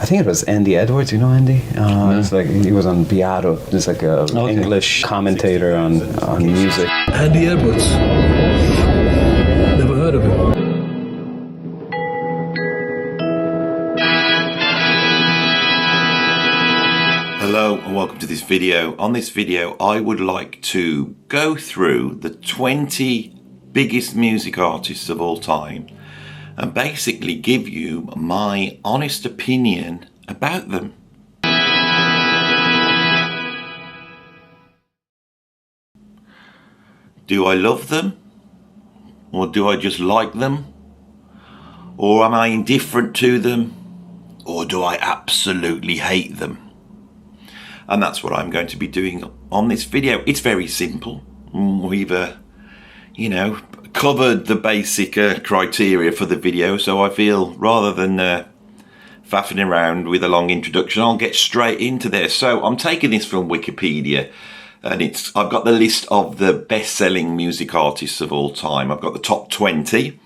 think it was Andy Edwards. You know Andy? It's like he was on Beato. He's like a English commentator on music. Andy Edwards. Never heard of him. Hello and welcome to this video. On this video I would like to go through the 20 biggest music artists of all time and basically give you my honest opinion about them. Do I love them? Or do I just like them? Or am I indifferent to them? Or do I absolutely hate them? And that's what I'm going to be doing on this video. It's very simple. We've, covered the basic criteria for the video, so I feel rather than faffing around with a long introduction, I'll get straight into this. So I'm taking this from Wikipedia, and I've got the list of the best-selling music artists of all time. I've got the top 20.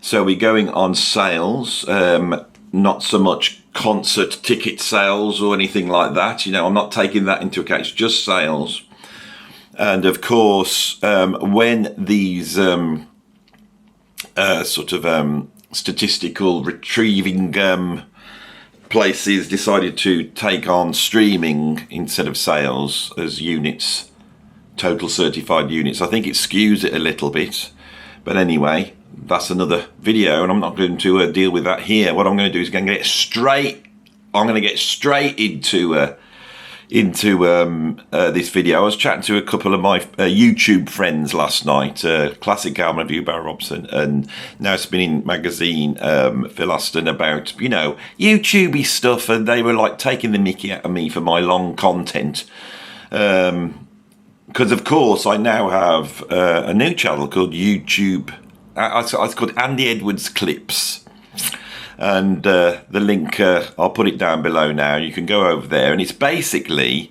So we're going on sales, not so much concert ticket sales or anything like that. I'm not taking that into account. It's just sales. And of course, when these statistical retrieving places decided to take on streaming instead of sales as units, total certified units, I think it skews it a little bit. But anyway, that's another video, and I'm not going to deal with that here. What I'm going to do is I'm going to get straight into this video. I was chatting to a couple of my YouTube friends last night, Classic Album Review, Barry Robson, and Now Spinning Magazine, Phil Aston, about, YouTubey stuff, and they were like taking the mickey out of me for my long content. Because of course I now have a new channel called YouTube. It's called Andy Edwards Clips, and the link I'll put it down below now. You can go over there, and it's basically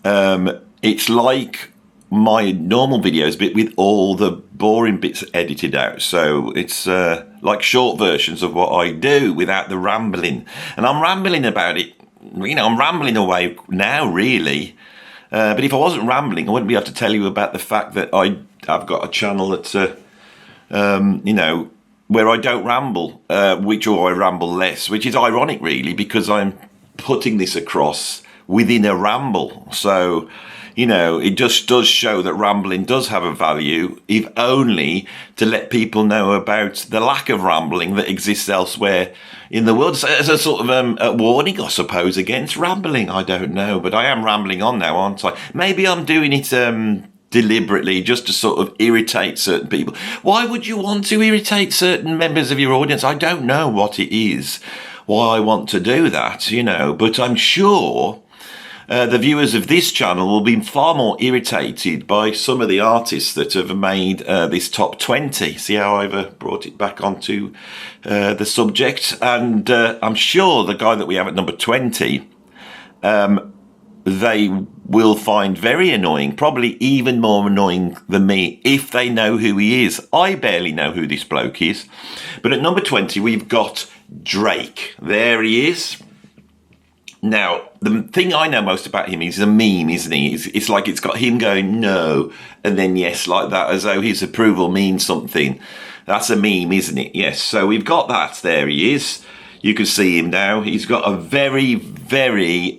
it's like my normal videos, but with all the boring bits edited out. So it's like short versions of what I do without the rambling. And I'm rambling about it. I'm rambling away now, really. But if I wasn't rambling, I wouldn't be able to tell you about the fact that I've got a channel that's where I don't ramble, or I ramble less, which is ironic, really, because I'm putting this across within a ramble. So, it just does show that rambling does have a value, if only to let people know about the lack of rambling that exists elsewhere in the world. So, as a sort of a warning, I suppose, against rambling. I don't know, but I am rambling on now, aren't I? Maybe I'm doing it deliberately, just to sort of irritate certain people. Why would you want to irritate certain members of your audience? I don't know what it is, why I want to do that, but I'm sure the viewers of this channel will be far more irritated by some of the artists that have made this top 20. See how I've brought it back onto the subject? And I'm sure the guy that we have at number 20, they will find very annoying, probably even more annoying than me, if they know who he is. I barely know who this bloke is. But at number 20, we've got Drake. There he is. Now, the thing I know most about him is a meme, isn't he? It's like it's got him going, no, and then yes, like that, as though his approval means something. That's a meme, isn't it? Yes, so we've got that. There he is. You can see him now. He's got a very, very...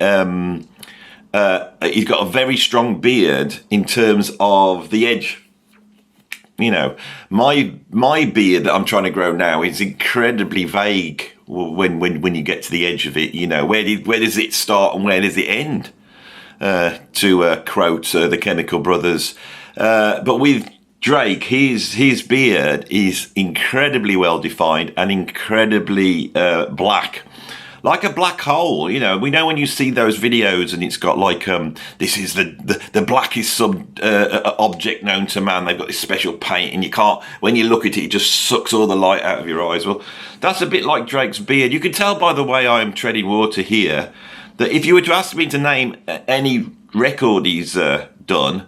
he's got a very strong beard in terms of the edge. My beard that I'm trying to grow now is incredibly vague when you get to the edge of it. Where does it start and where does it end? To quote the Chemical Brothers. But with Drake, his beard is incredibly well defined and incredibly black. Like a black hole, we know when you see those videos and it's got like, this is the blackest object known to man. They've got this special paint and you can't, when you look at it, it just sucks all the light out of your eyes. Well, that's a bit like Drake's beard. You can tell by the way I am treading water here that if you were to ask me to name any record he's done,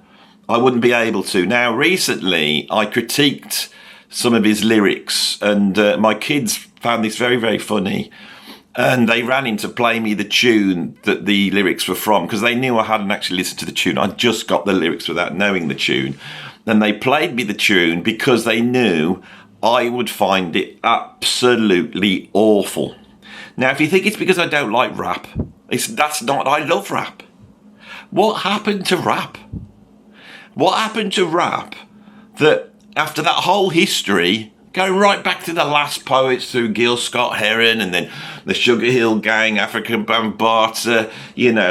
I wouldn't be able to. Now, recently, I critiqued some of his lyrics and my kids found this very, very funny. And they ran in to play me the tune that the lyrics were from, because they knew I hadn't actually listened to the tune. I just got the lyrics without knowing the tune. And they played me the tune because they knew I would find it absolutely awful. Now, if you think it's because I don't like rap, that's not. I love rap. What happened to rap? What happened to rap that after that whole history, going right back to the last poets through Gil Scott-Heron and then the Sugar Hill Gang, African Bambaataa,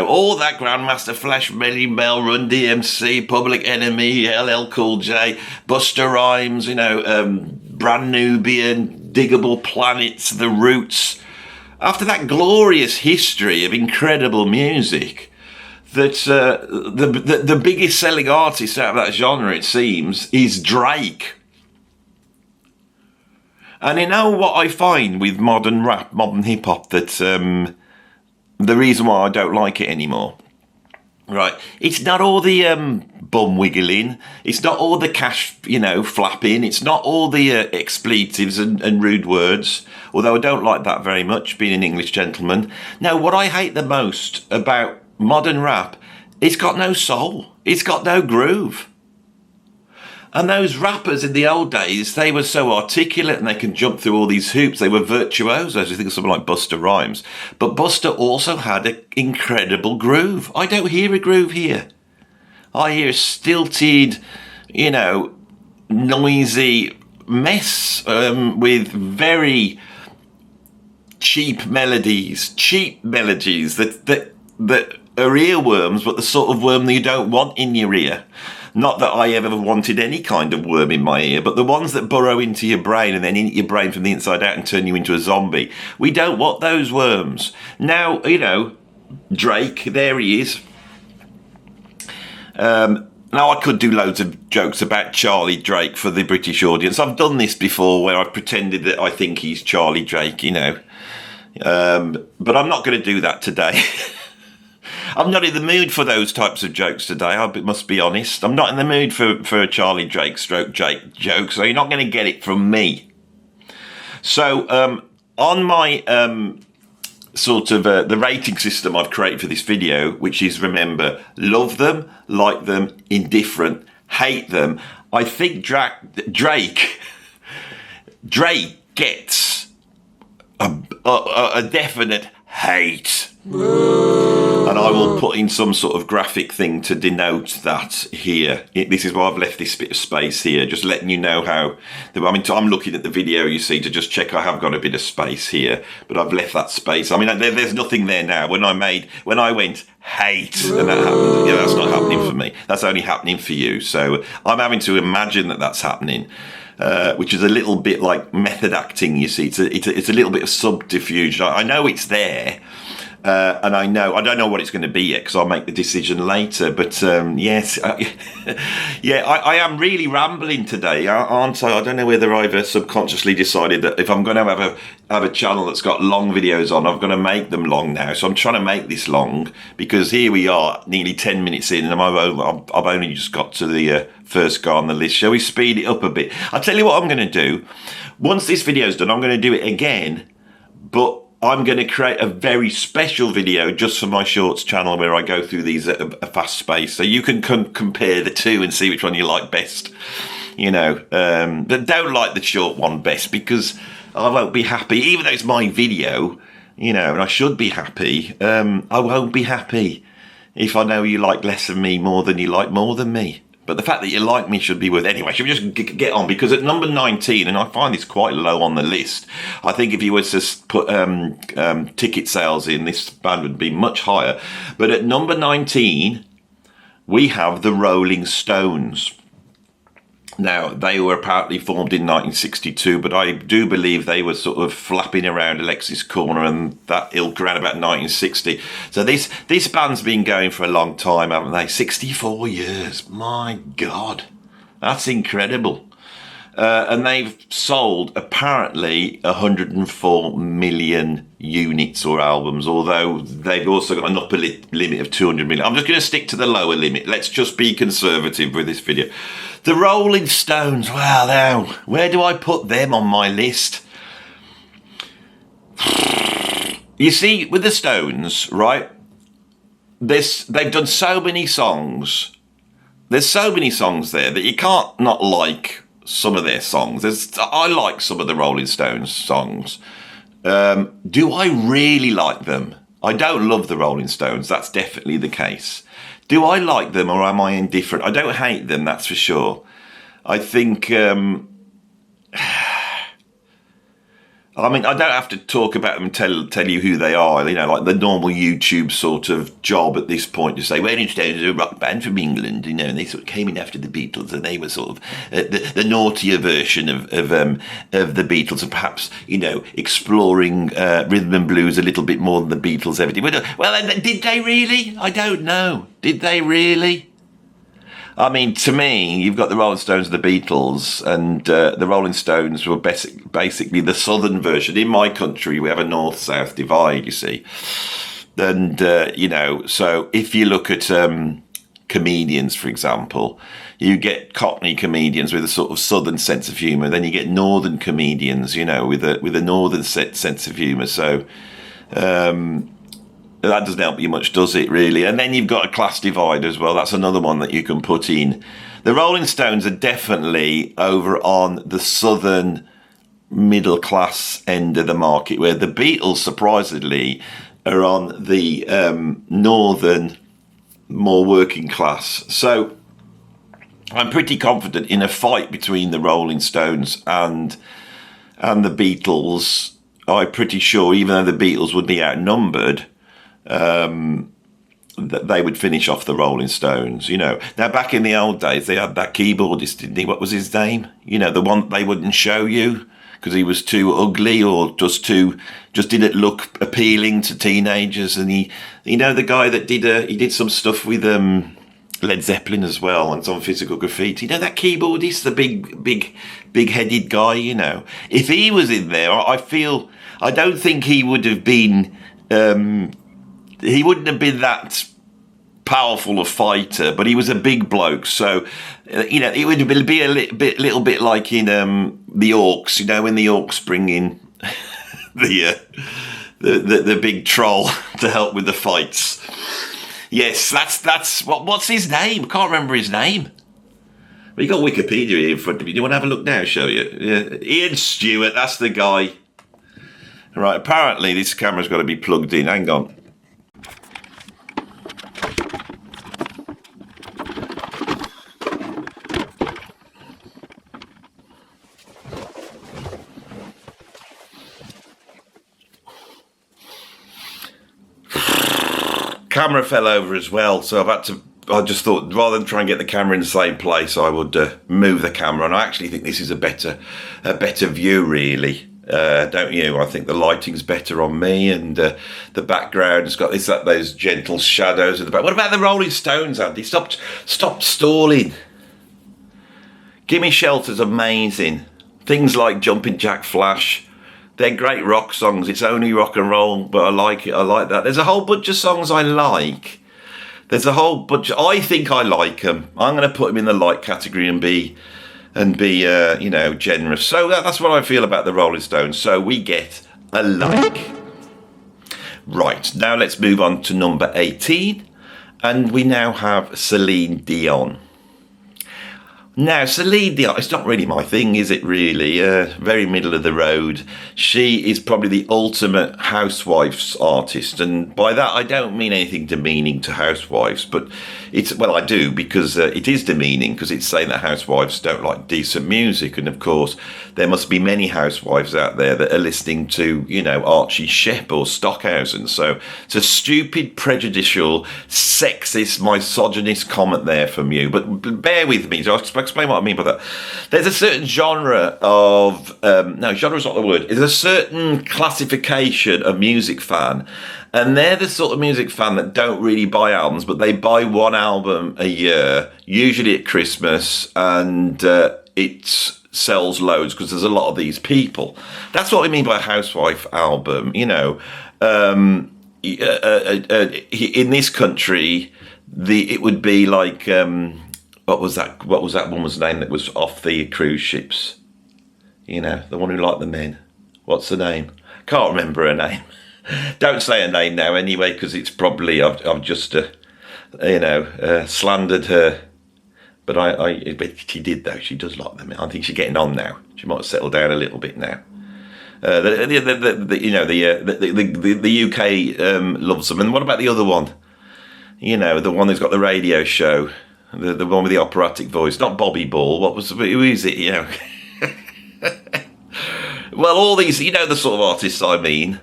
all that Grandmaster Flash, Melly Mel, Run DMC, Public Enemy, LL Cool J, Busta Rhymes, Brand Nubian, Diggable Planets, The Roots. After that glorious history of incredible music, that the biggest selling artist out of that genre, it seems, is Drake. And what I find with modern rap, modern hip-hop, that the reason why I don't like it anymore, right, it's not all the bum wiggling, it's not all the cash, flapping, it's not all the expletives and rude words, although I don't like that very much, being an English gentleman. No, what I hate the most about modern rap, it's got no soul, it's got no groove. And those rappers in the old days, they were so articulate and they can jump through all these hoops. They were virtuosos. You think of someone like Busta Rhymes. But Busta also had an incredible groove. I don't hear a groove here. I hear a stilted, noisy mess with very cheap melodies that are earworms, but the sort of worm that you don't want in your ear. Not that I ever wanted any kind of worm in my ear, but the ones that burrow into your brain and then eat your brain from the inside out and turn you into a zombie. We don't want those worms. Now, Drake, there he is. Now, I could do loads of jokes about Charlie Drake for the British audience. I've done this before where I've pretended that I think he's Charlie Drake, but I'm not going to do that today. I'm not in the mood for those types of jokes today, I must be honest. I'm not in the mood for a Charlie Drake stroke Jake joke, so you're not going to get it from me. So on my the rating system I've created for this video, which is, remember, love them, like them, indifferent, hate them, I think Drake gets a definite hate. And I will put in some sort of graphic thing to denote that here. This is why I've left this bit of space here, just letting you know how. I'm looking at the video, you see, to just check I have got a bit of space here, but I've left that space. There's nothing there now. When I went hate, and that happened, that's not happening for me. That's only happening for you. So I'm having to imagine that that's happening. Which is a little bit like method acting, you see. It's a little bit of subterfuge. I know it's there, and I don't know what it's going to be yet because I'll make the decision later. But yes, I am really rambling today, aren't I? I don't know whether I've subconsciously decided that if I'm going to have a channel that's got long videos on, I'm going to make them long now. So I'm trying to make this long because here we are, nearly 10 minutes in, and I've only just got to the first guy on the list. Shall we speed it up a bit? I'll tell you what I'm going to do. Once this video's done, I'm going to do it again, but I'm going to create a very special video just for my Shorts channel where I go through these at a fast pace, so you can compare the two and see which one you like best. But don't like the short one best because I won't be happy, even though it's my video, and I should be happy. I won't be happy if I know you like less of me more than you like more than me. But the fact that you like me should be worth. Anyway, should we just get on? Because at number 19, and I find this quite low on the list, I think if you were to put ticket sales in, this band would be much higher. But at number 19, we have the Rolling Stones. Now, they were apparently formed in 1962, but I do believe they were sort of flapping around Alexis Corner and that ilk around about 1960. So this band's been going for a long time, haven't they? 64 years. My God. That's incredible. And they've sold apparently 104 million units or albums, although they've also got an upper limit of 200 million. I'm just going to stick to the lower limit. Let's just be conservative with this video. The Rolling Stones, well now, where do I put them on my list? You see, with the Stones, right? They've done so many songs. There's so many songs there that you can't not like some of their songs. I like some of the Rolling Stones songs. Do I really like them? I don't love the Rolling Stones. That's definitely the case. Do I like them or am I indifferent? I don't hate them, that's for sure. I think... I mean, I don't have to talk about them and tell you who they are, you know, like the normal YouTube sort of job at this point to say, Rolling Stones are a rock band from England, you know, and they sort of came in after the Beatles and they were sort of the naughtier version of the Beatles and perhaps, you know, exploring rhythm and blues a little bit more than the Beatles ever did. Well, did they really? I don't know. Did they really? I mean, to me, you've got the Rolling Stones and the Beatles, and the Rolling Stones were basically the southern version. In my country, we have a north-south divide, you see. And, you know, so if you look at comedians, for example, you get Cockney comedians with a sort of southern sense of humour. Then you get northern comedians, you know, with a northern sense of humour. So... that doesn't help you much, does it, really? And then you've got a class divide as well. That's another one that you can put in. The Rolling Stones are definitely over on the southern middle class end of the market, where the Beatles, surprisingly, are on the northern, more working class. So I'm pretty confident in a fight between the Rolling Stones and the Beatles. I'm pretty sure, even though the Beatles would be outnumbered, that they would finish off the Rolling Stones, you know. Now, back in the old days, they had that keyboardist, didn't he? What was his name? You know, the one they wouldn't show you because he was too ugly or just didn't look appealing to teenagers. And he, you know, the guy that he did some stuff with Led Zeppelin as well and some Physical Graffiti. You know, that keyboardist, the big-headed guy, you know. If he was in there, I don't think he would have been... he wouldn't have been that powerful a fighter, but he was a big bloke. So, you know, it would be a little bit like in the Orcs, you know, when the Orcs bring in the big troll to help with the fights. Yes, that's what's his name? I can't remember his name. Well, you got Wikipedia here in front of you. Do you want to have a look now? Show you. Yeah. Ian Stewart. That's the guy. Right, apparently this camera's got to be plugged in. Hang on. Camera fell over as well, so I just thought rather than try and get the camera in the same place, I would move the camera. And I actually think this is a better view, really. Don't you? I think the lighting's better on me, and the background's got those gentle shadows at the back. What about the Rolling Stones, Andy? Stop stalling. Gimme Shelter's amazing. Things like Jumpin' Jack Flash, they're great rock songs. It's only rock and roll, but I like it. I like that. There's a whole bunch of songs I like. There's a whole bunch. I think I like them. I'm going to put them in the like category and be you know, generous. So that's what I feel about the Rolling Stones. So we get a like. Right, now let's move on to number 18. And we now have Celine Dion. Now, Celine Dion, it's not really my thing, is it really? Very middle of the road. She is probably the ultimate housewife's artist. And by that, I don't mean anything demeaning to housewives, but I do, because it is demeaning, because it's saying that housewives don't like decent music. And of course, there must be many housewives out there that are listening to, you know, Archie Shepp or Stockhausen. So it's a stupid, prejudicial, sexist, misogynist comment there from you. But bear with me. So I'll explain what I mean by that. There's a certain genre of... no, genre's not the word. There's a certain classification of music fan, and they're the sort of music fan that don't really buy albums, but they buy one album a year, usually at Christmas, and it sells loads because there's a lot of these people. That's what I mean by a housewife album. You know, in this country, it would be like... What was that woman's name that was off the cruise ships? You know, the one who liked the men. What's the name? Can't remember her name. Don't say her name now anyway, because it's probably I've just slandered her. But but she did though. She does like them. I think she's getting on now. She might settle down a little bit now. The UK loves them. And what about the other one? You know, the one who's got the radio show, the one with the operatic voice, not Bobby Ball. Who is it? You know. Well, all these, you know, the sort of artists I mean.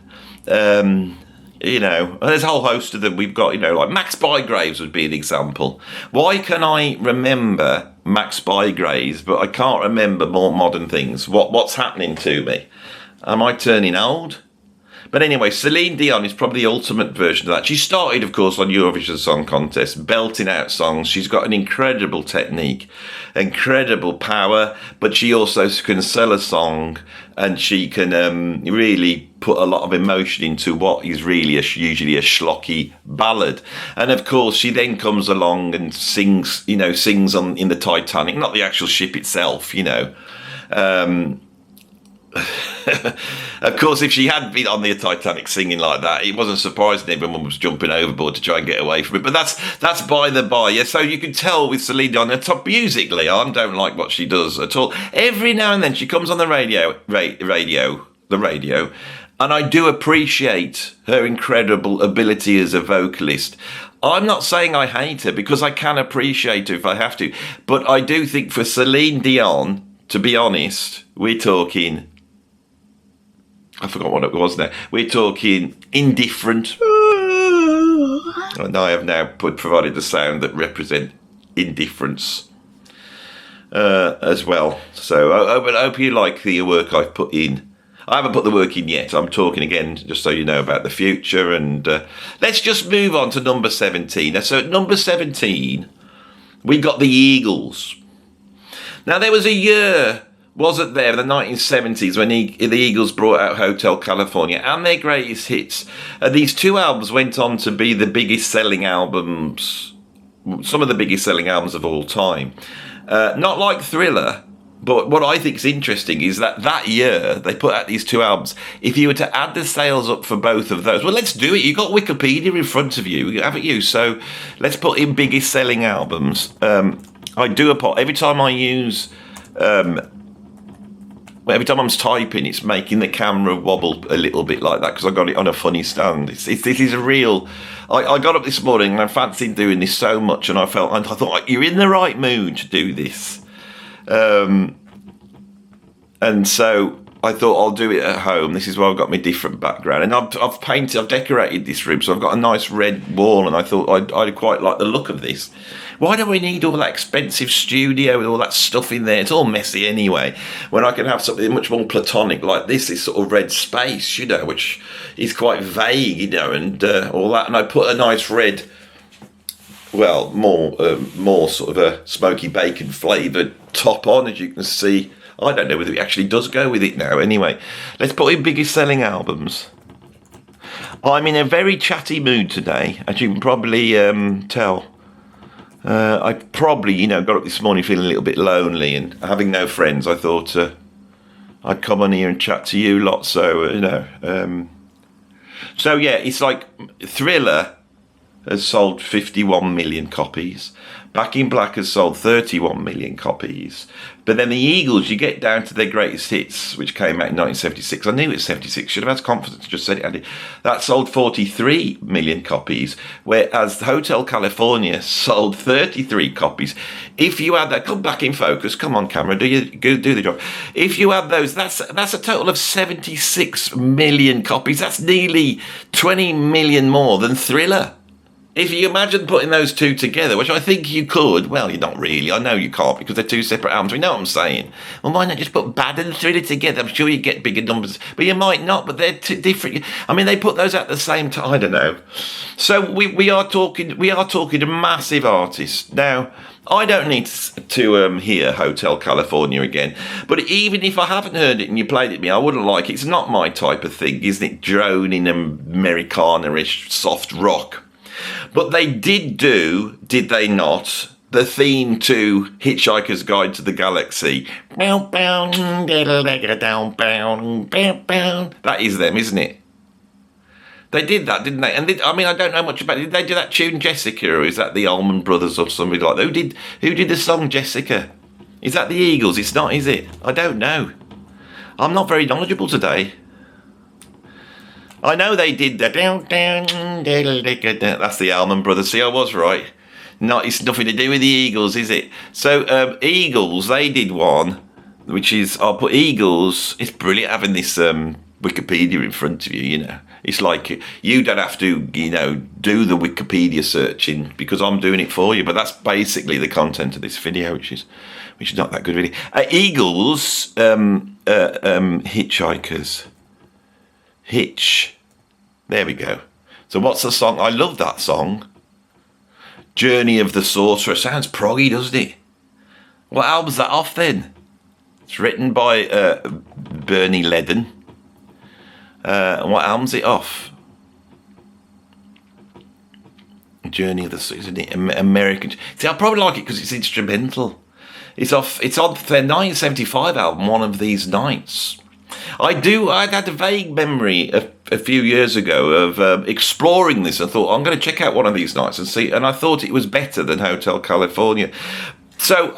You know, there's a whole host of them. We've got, you know, like Max Bygraves would be an example. Why can I remember Max Bygraves, but I can't remember more modern things? What's happening to me? Am I turning old? But anyway, Celine Dion is probably the ultimate version of that. She started, of course, on Eurovision Song Contest, belting out songs. She's got an incredible technique, incredible power, but she also can sell a song, and she can really put a lot of emotion into what is really usually a schlocky ballad. And of course, she then comes along and sings in the Titanic, not the actual ship itself, you know. Of course, if she had been on the Titanic singing like that, it wasn't surprising everyone was jumping overboard to try and get away from it. But that's by the by. Yeah, so you can tell with Celine Dion, musically, I don't like what she does at all. Every now and then she comes on the radio, and I do appreciate her incredible ability as a vocalist. I'm not saying I hate her, because I can appreciate her if I have to. But I do think for Celine Dion, to be honest, we're talking... I forgot what it was now. We're talking indifferent. And I have now provided the sound that represent indifference as well. So I hope you like the work I've put in. I haven't put the work in yet. I'm talking again, just so you know, about the future. And let's just move on to number 17. So at number 17, we got the Eagles. Now, there was a year... wasn't there in the 1970s when the Eagles brought out Hotel California and their greatest hits. These two albums went on to be the biggest selling albums, some of the biggest selling albums of all time. Not like Thriller, but what I think is interesting is that year they put out these two albums. If you were to add the sales up for both of those, well, let's do it. You've got Wikipedia in front of you, haven't you? So let's put in biggest selling albums. I do every time I use... every time I'm typing, it's making the camera wobble a little bit like that because I got it on a funny stand. This is a real... I got up this morning and I fancied doing this so much, and I thought, you're in the right mood to do this. And so I thought I'll do it at home. This is why I've got my different background. And I've decorated this room, so I've got a nice red wall, and I thought I'd quite like the look of this. Why do we need all that expensive studio with all that stuff in there? It's all messy anyway, when I can have something much more platonic like this sort of red space, you know, which is quite vague, you know, and all that. And I put a nice red, well, more sort of a smoky bacon flavoured top on, as you can see. I don't know whether it actually does go with it now. Anyway, let's put in biggest selling albums. I'm in a very chatty mood today, as you can probably tell. I probably, got up this morning feeling a little bit lonely and having no friends. I thought I'd come on here and chat to you lot. So, so yeah, it's like Thriller has sold 51 million copies. Back in Black has sold 31 million copies. But then the Eagles, you get down to their greatest hits, which came out in 1976. I knew it was 76. Should have had confidence. Just said it, Andy. That sold 43 million copies, whereas Hotel California sold 33 copies. If you add that, come back in focus. Come on, camera. Do the job. If you add those, that's a total of 76 million copies. That's nearly 20 million more than Thriller. If you imagine putting those two together, which I think you could, well, you're not really. I know you can't because they're two separate albums. We know what I'm saying. Well, why not just put Bad and Thriller together? I'm sure you get bigger numbers, but you might not. But they're two different. I mean, they put those at the same time. I don't know. So we are talking to massive artists now. I don't need to hear Hotel California again. But even if I haven't heard it and you played it to me, I wouldn't like it. It's not my type of thing, isn't it? Droning Americana-ish soft rock. But they did they not, the theme to Hitchhiker's Guide to the Galaxy. That is them, isn't it? They did that, didn't they? And I mean, I don't know much about it. Did they do that tune Jessica, or is that the Allman Brothers or somebody like that? Who did the song Jessica? Is that the Eagles? It's not, is it? I don't know. I'm not very knowledgeable today. I know they did that. That's the Allman Brothers. See, I was right. No, it's nothing to do with the Eagles, is it? So, Eagles, they did one, which is, I'll put Eagles. It's brilliant having this Wikipedia in front of you, you know. It's like you don't have to, you know, do the Wikipedia searching because I'm doing it for you. But that's basically the content of this video, which is not that good, really. Eagles, Hitchhikers. Hitch. There we go. So what's the song? I love that song. Journey of the Sorcerer. Sounds proggy, doesn't it? What album's that off then? It's written by Bernie Ledden. And what album's it off? Journey of the Sorcerer, isn't it? American. See, I probably like it because it's instrumental. It's on their 1975 album, One of These Nights. I'd had a vague memory a few years ago of exploring this. I thought, I'm going to check out One of These Nights and see, and I thought it was better than Hotel California. So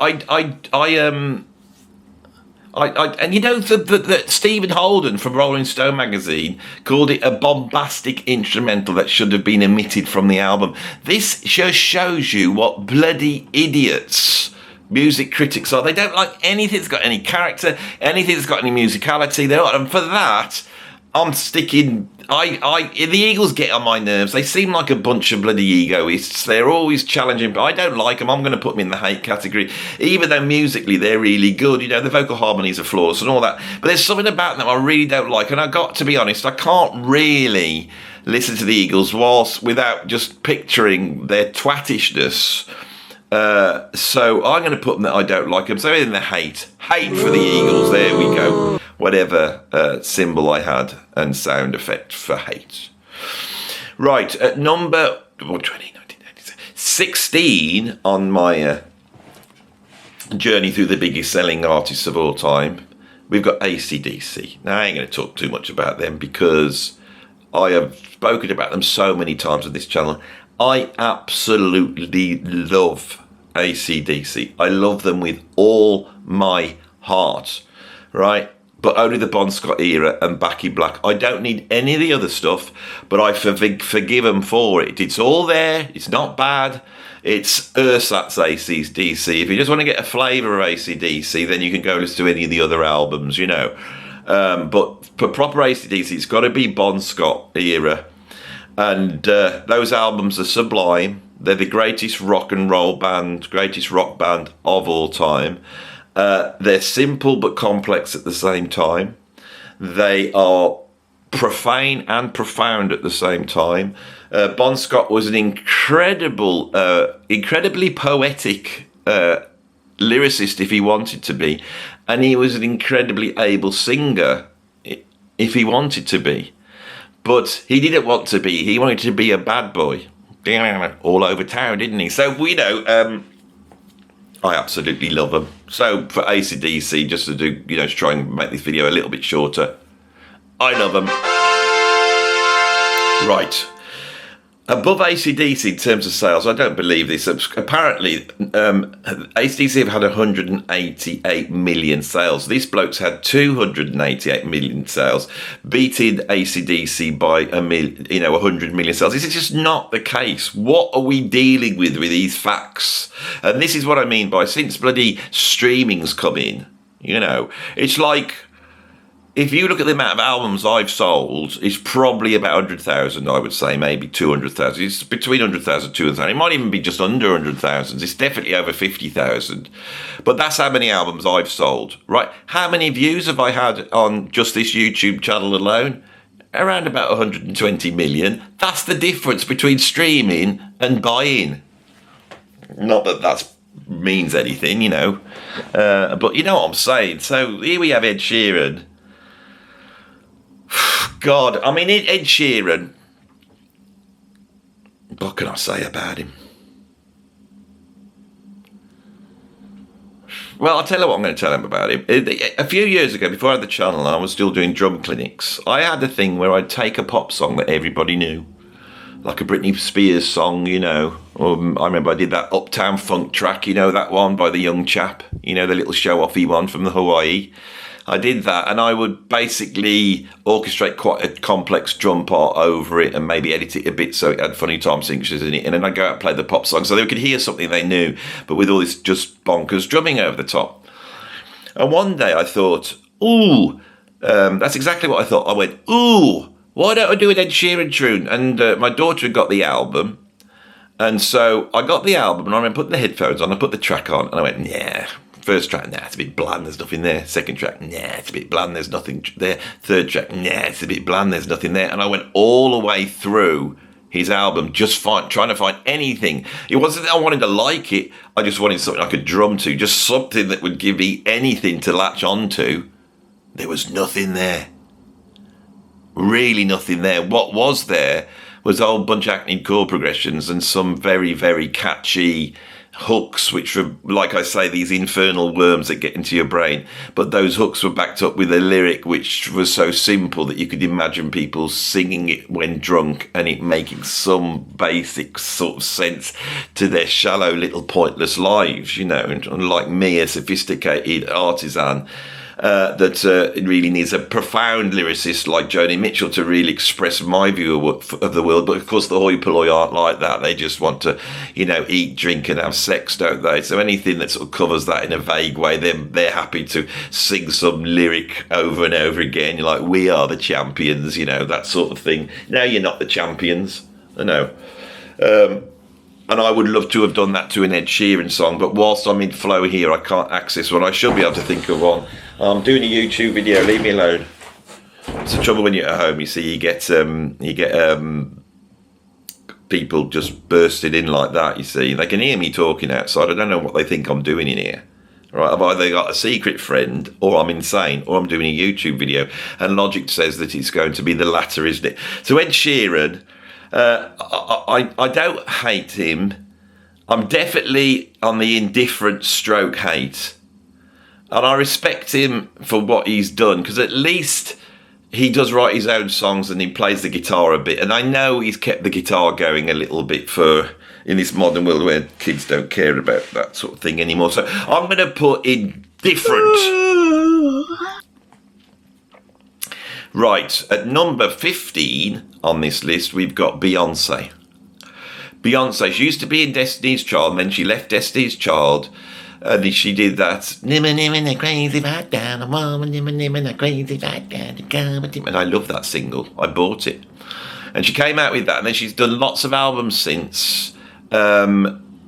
and you know that Stephen Holden from Rolling Stone magazine called it a bombastic instrumental that should have been omitted from the album. This just shows you what bloody idiots music critics are. They don't like anything that's got any character, anything that's got any musicality. And for that, I'm sticking. The Eagles get on my nerves. They seem like a bunch of bloody egoists. They're always challenging, but I don't like them. I'm going to put them in the hate category, even though musically they're really good. You know, the vocal harmonies are flawless and all that. But there's something about them I really don't like. And I got to be honest, I can't really listen to the Eagles without just picturing their twattishness. So I'm going to put them that I don't like them. So in the hate for the Eagles. There we go. Whatever symbol I had and sound effect for hate. Right, at number 16 on my journey through the biggest selling artists of all time, we've got AC/DC. Now I ain't going to talk too much about them because I have spoken about them so many times on this channel. I absolutely love AC/DC. I love them with all my heart, right? But only the Bon Scott era and Back in Black. I don't need any of the other stuff, but I forgive them for it. It's all there. It's not bad. It's ersatz AC/DC. If you just want to get a flavour of AC/DC, then you can go listen to any of the other albums, you know. But for proper AC/DC, it's got to be Bon Scott era. And those albums are sublime. They're the greatest rock and roll band, greatest rock band of all time. They're simple but complex at the same time. They are profane and profound at the same time. Bon Scott was an incredibly poetic lyricist if he wanted to be. And he was an incredibly able singer if he wanted to be. But he didn't want to be. He wanted to be a bad boy all over town, didn't he? So, you know, I absolutely love them. So for AC/DC, just to do, you know, to try and make this video a little bit shorter, I love them. Right. Above AC/DC in terms of sales, I don't believe this. Apparently, AC/DC have had 188 million sales. This bloke's had 288 million sales, beating AC/DC by 100 million sales. This is just not the case. What are we dealing with these facts? And this is what I mean by, since bloody streaming's come in, you know, it's like, if you look at the amount of albums I've sold, it's probably about 100,000, I would say, maybe 200,000. It's between 100,000 and 200,000. It might even be just under 100,000. It's definitely over 50,000. But that's how many albums I've sold, right? How many views have I had on just this YouTube channel alone? Around about 120 million. That's the difference between streaming and buying. Not that that means anything, you know. But you know what I'm saying. So here we have Ed Sheeran. God, I mean, Ed Sheeran, what can I say about him? Well, I'll tell you what I'm going to tell him about him. A few years ago, before I had the channel, I was still doing drum clinics. I had a thing where I'd take a pop song that everybody knew, like a Britney Spears song, you know. I remember I did that Uptown Funk track, you know, that one by the young chap, you know, the little show-offy one from the Hawaii. I did that, and I would basically orchestrate quite a complex drum part over it and maybe edit it a bit so it had funny time signatures in it, and then I'd go out and play the pop song so they could hear something they knew, but with all this just bonkers drumming over the top. And one day I thought, that's exactly what I thought. I went, why don't I do an Ed Sheeran tune? And my daughter had got the album, and so I got the album, and I remember putting the headphones on, I put the track on, and I went, yeah. First track, nah, it's a bit bland, there's nothing there. Second track, nah, it's a bit bland, there's nothing there. Third track, nah, it's a bit bland, there's nothing there. And I went all the way through his album, just trying to find anything. It wasn't that I wanted to like it, I just wanted something I could drum to, just something that would give me anything to latch onto. There was nothing there. Really nothing there. What was there was a whole bunch of hackneyed chord progressions and some very, very catchy hooks, which were, like I say, these infernal worms that get into your brain. But those hooks were backed up with a lyric which was so simple that you could imagine people singing it when drunk and it making some basic sort of sense to their shallow little pointless lives, you know. And unlike me, a sophisticated artisan, that it really needs a profound lyricist like Joni Mitchell to really express my view of the world. But of course the hoi polloi aren't like that. They just want to, you know, eat, drink and have sex, don't they? So anything that sort of covers that in a vague way, they're happy to sing some lyric over and over again. You're like, we are the champions, you know, that sort of thing. No, you're not the champions. I know. And I would love to have done that to an Ed Sheeran song, but whilst I'm in flow here, I can't access one. I should be able to think of one. I'm doing a YouTube video. Leave me alone. It's the trouble when you're at home. You see, you get people just bursting in like that. You see, they can hear me talking outside. I don't know what they think I'm doing in here. Right, I've either got a secret friend, or I'm insane, or I'm doing a YouTube video. And logic says that it's going to be the latter, isn't it? So Ed Sheeran. I don't hate him. I'm definitely on the indifferent stroke hate. And I respect him for what he's done, because at least he does write his own songs and he plays the guitar a bit. And I know he's kept the guitar going a little bit in this modern world where kids don't care about that sort of thing anymore. So I'm going to put indifferent. Right, at number 15 on this list, we've got Beyonce. Beyonce, she used to be in Destiny's Child, and then she left Destiny's Child, and she did that, nimma, crazy back down, I'm nimma, crazy back down, and I love that single. I bought it. And she came out with that, and then she's done lots of albums since.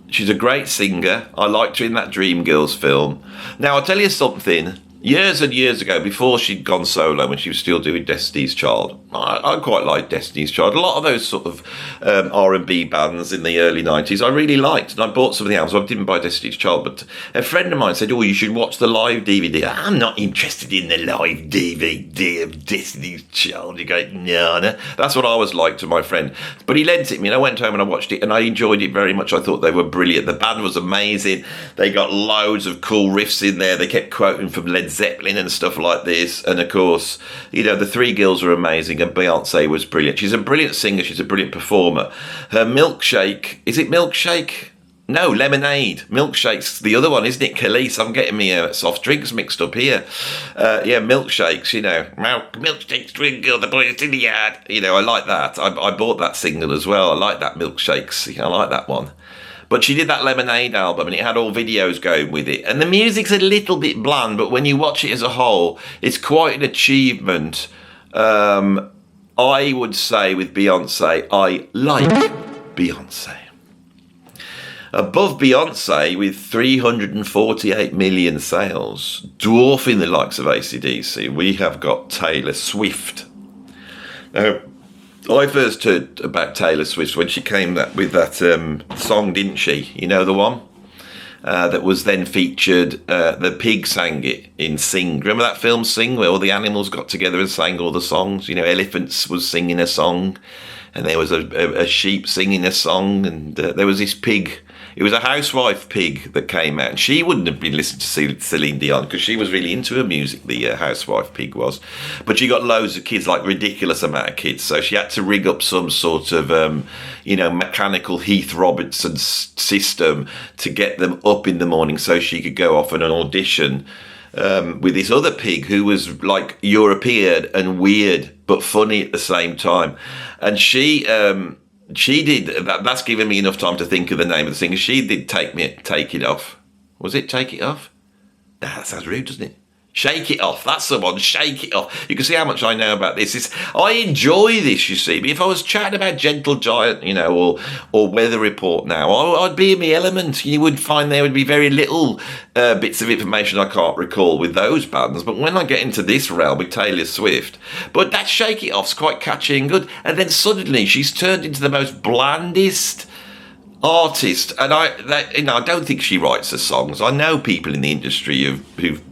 She's a great singer. I liked her in that Dreamgirls film. Now, I'll tell you something. Years and years ago, before she'd gone solo, when she was still doing Destiny's Child, I quite liked Destiny's Child. A lot of those sort of R&B bands in the early 90s I really liked, and I bought some of the albums. I didn't buy Destiny's Child, but a friend of mine said, you should watch the live DVD. I'm not interested in the live DVD of Destiny's Child. You go, no. That's what I was like to my friend. But he lent it me, and I went home and I watched it, and I enjoyed it very much. I thought they were brilliant. The band was amazing. They got loads of cool riffs in there. They kept quoting from Led Zeppelin and stuff like this, and of course, you know, the three girls were amazing, and Beyonce was brilliant. She's a brilliant singer, she's a brilliant performer. Her Milkshake, is it Milkshake? No, Lemonade. Milkshake's the other one, isn't it? Khalees, I'm getting me soft drinks mixed up here. Yeah, Milkshakes, you know, Milkshakes, drink girl, the boys in the yard. You know, I like that. I bought that single as well. I like that Milkshakes. I like that one. But she did that Lemonade album, and it had all videos going with it. And the music's a little bit bland, but when you watch it as a whole, it's quite an achievement. I would say with Beyonce, I like Beyonce. Above Beyonce, with 348 million sales, dwarfing the likes of AC/DC, we have got Taylor Swift. Now, I first heard about Taylor Swift when she came with that song, didn't she? You know the one? That was then featured, the pig sang it in Sing. Remember that film Sing, where all the animals got together and sang all the songs? You know, elephants was singing a song, and there was a sheep singing a song, and there was this pig It was a housewife pig that came out, and she wouldn't have been listening to Celine Dion because she was really into her music, the housewife pig was. But she got loads of kids, like ridiculous amount of kids, so she had to rig up some sort of, mechanical Heath Robinson system to get them up in the morning so she could go off on an audition with this other pig who was like European and weird but funny at the same time. And she did, that's given me enough time to think of the name of the singer. She did Take It Off. Was it Take It Off? Nah, that sounds rude, doesn't it? Shake It Off. That's the one. Shake It Off. You can see how much I know about this. I enjoy this, you see. But if I was chatting about Gentle Giant, or Weather Report now, I'd be in my element. You would find there would be very little bits of information I can't recall with those bands. But when I get into this realm with Taylor Swift, but that Shake It Off's quite catchy and good. And then suddenly she's turned into the most blandest artist. And I don't think she writes her songs. I know people in the industry who've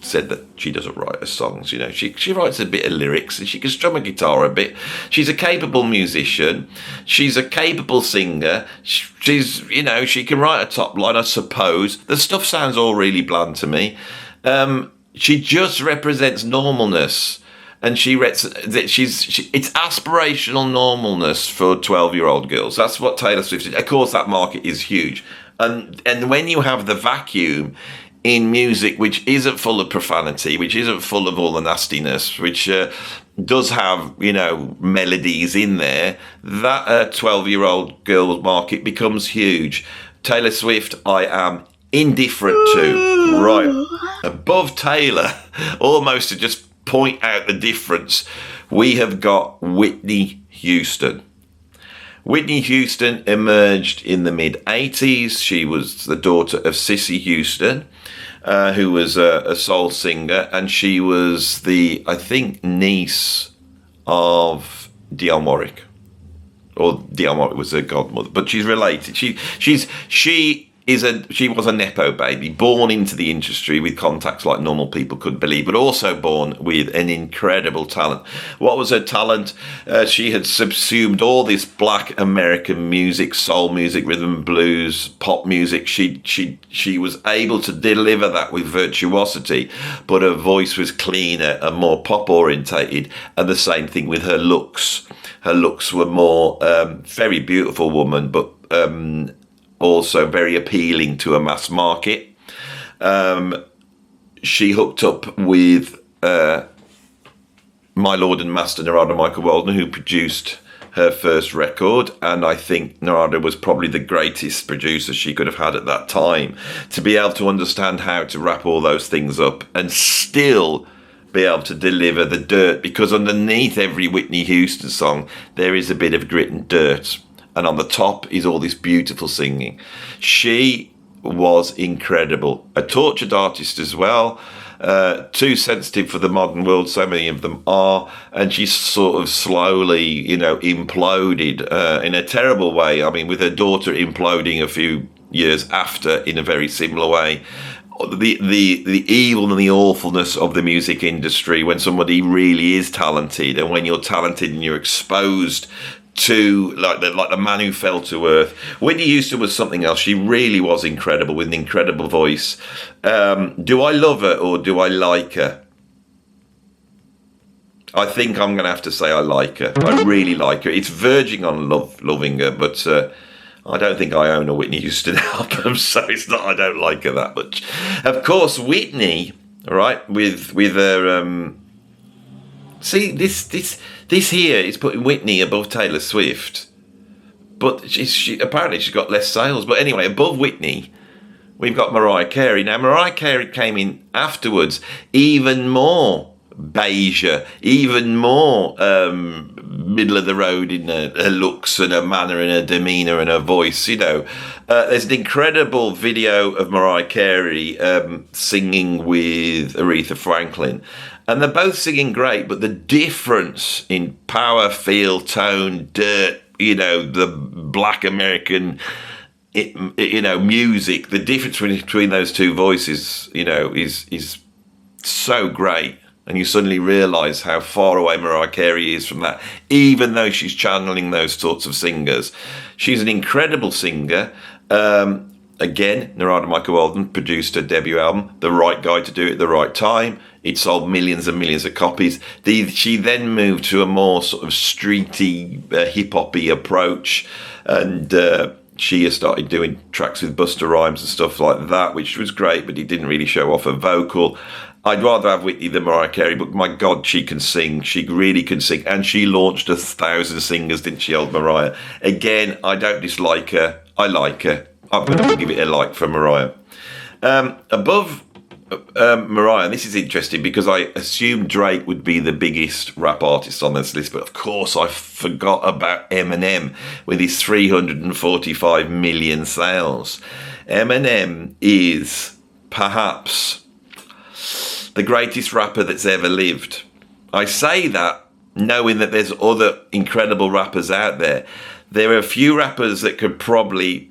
said that she doesn't write her songs. She writes a bit of lyrics and she can strum a guitar a bit. She's a capable musician. She's a capable singer. She's she can write a top line, I suppose. The stuff sounds all really bland to me. She just represents normalness, and it's aspirational normalness for 12-year-old girls. That's what Taylor Swift is. Of course, that market is huge, and when you have the vacuum in music which isn't full of profanity, which isn't full of all the nastiness, which does have, melodies in there, that 12-year-old girl market becomes huge. Taylor Swift, I am indifferent to. Right. Above Taylor, almost to just point out the difference, we have got Whitney Houston. Whitney Houston emerged in the mid-80s. She was the daughter of Cissy Houston, who was a soul singer, and she was I think, niece of Dionne Warwick. Or Dionne Warwick was her godmother, but she's related. She was a Nepo baby, born into the industry with contacts like normal people couldn't believe, but also born with an incredible talent. What was her talent? She had subsumed all this black American music, soul music, rhythm and blues, pop music. She was able to deliver that with virtuosity, but her voice was cleaner and more pop orientated, and the same thing with her looks. Her looks were more very beautiful woman, but also very appealing to a mass market. She hooked up with my Lord and Master Narada Michael Walden, who produced her first record, and I think Narada was probably the greatest producer she could have had at that time, to be able to understand how to wrap all those things up and still be able to deliver the dirt, because underneath every Whitney Houston song there is a bit of grit and dirt, and on the top is all this beautiful singing. She was incredible. A tortured artist as well, too sensitive for the modern world, so many of them are, and she sort of slowly, imploded in a terrible way. I mean, with her daughter imploding a few years after in a very similar way. The evil and the awfulness of the music industry when somebody really is talented, and when you're talented and you're exposed to like the man who fell to earth. Whitney Houston was something else. She really was incredible, with an incredible voice. Do I love her or do I like her? I think I'm going to have to say I like her. I really like her. It's verging on loving her, but I don't think I own a Whitney Houston album, so it's not. I don't like her that much. Of course, Whitney, right, with her. See, this here is putting Whitney above Taylor Swift, but she apparently she's got less sales. But anyway, above Whitney, we've got Mariah Carey. Now, Mariah Carey came in afterwards, even more beige, even more middle of the road in her looks and her manner and her demeanour and her voice. There's an incredible video of Mariah Carey singing with Aretha Franklin. And they're both singing great, but the difference in power, feel, tone, dirt, the black American, music, the difference between those two voices, is so great. And you suddenly realise how far away Mariah Carey is from that, even though she's channeling those sorts of singers. She's an incredible singer. Again, Narada Michael Walden produced a debut album, the right guy to do it at the right time. It sold millions and millions of copies. She then moved to a more sort of streety, hip-hoppy approach, and she started doing tracks with Busta Rhymes and stuff like that, which was great, but it didn't really show off her vocal. I'd rather have Whitney than Mariah Carey, but my God, she can sing. She really can sing. And she launched 1,000 singers, didn't she, old Mariah? Again, I don't dislike her. I like her. I'm going to give it a like for Mariah. Above Mariah, and this is interesting because I assumed Drake would be the biggest rap artist on this list, but of course I forgot about Eminem with his 345 million sales. Eminem is perhaps the greatest rapper that's ever lived. I say that knowing that there's other incredible rappers out there. There are a few rappers that could probably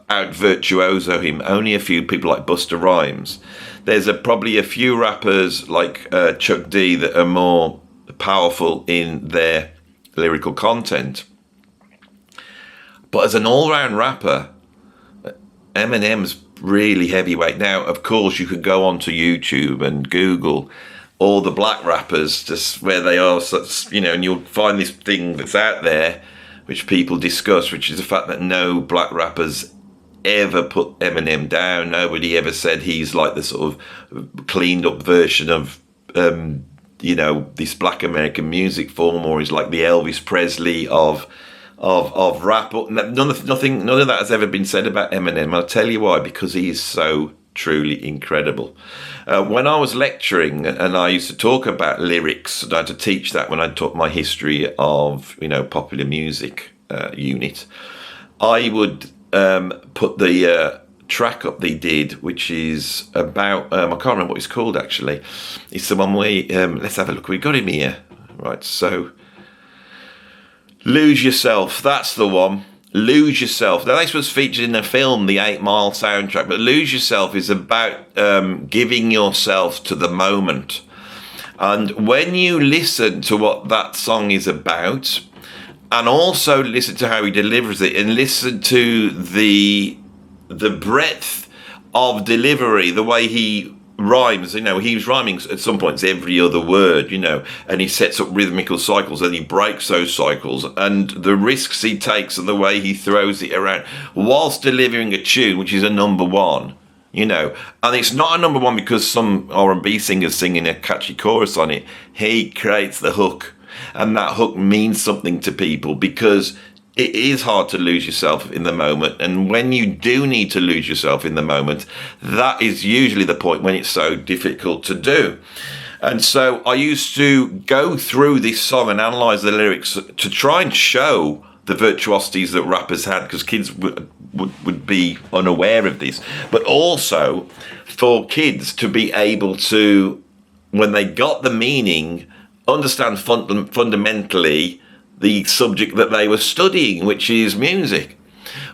out virtuoso him. Only a few people like Busta Rhymes. There's probably a few rappers like Chuck D that are more powerful in their lyrical content. But as an all-round rapper, Eminem's really heavyweight. Now, of course, you could go onto YouTube and Google all the black rappers, just where they are, and you'll find this thing that's out there, which people discuss, which is the fact that no black rappers ever put Eminem down. Nobody ever said he's like the sort of cleaned up version of, this black American music form, or he's like the Elvis Presley of rap. None of that has ever been said about Eminem. I'll tell you why, because he is so truly incredible. When I was lecturing, and I used to talk about lyrics, and I had to teach that when I taught my history of popular music unit, I would put the track up they did, which is about I can't remember what it's called actually. It's the one where let's have a look. We've got him here, right? So. Lose Yourself, that's the one. Lose Yourself. Now, this was featured in the film, the 8 Mile soundtrack, but Lose Yourself is about giving yourself to the moment. And when you listen to what that song is about, and also listen to how he delivers it, and listen to the breadth of delivery, the way he rhymes, he's rhyming at some points every other word, and he sets up rhythmical cycles and he breaks those cycles, and the risks he takes and the way he throws it around whilst delivering a tune which is a number one, and it's not a number one because some R&B singer's singing a catchy chorus on it. He creates the hook, and that hook means something to people because it is hard to lose yourself in the moment. And when you do need to lose yourself in the moment, that is usually the point when it's so difficult to do. And so I used to go through this song and analyse the lyrics to try and show the virtuosities that rappers had, because kids would be unaware of this. But also for kids to be able to, when they got the meaning, understand fundamentally the subject that they were studying, which is music,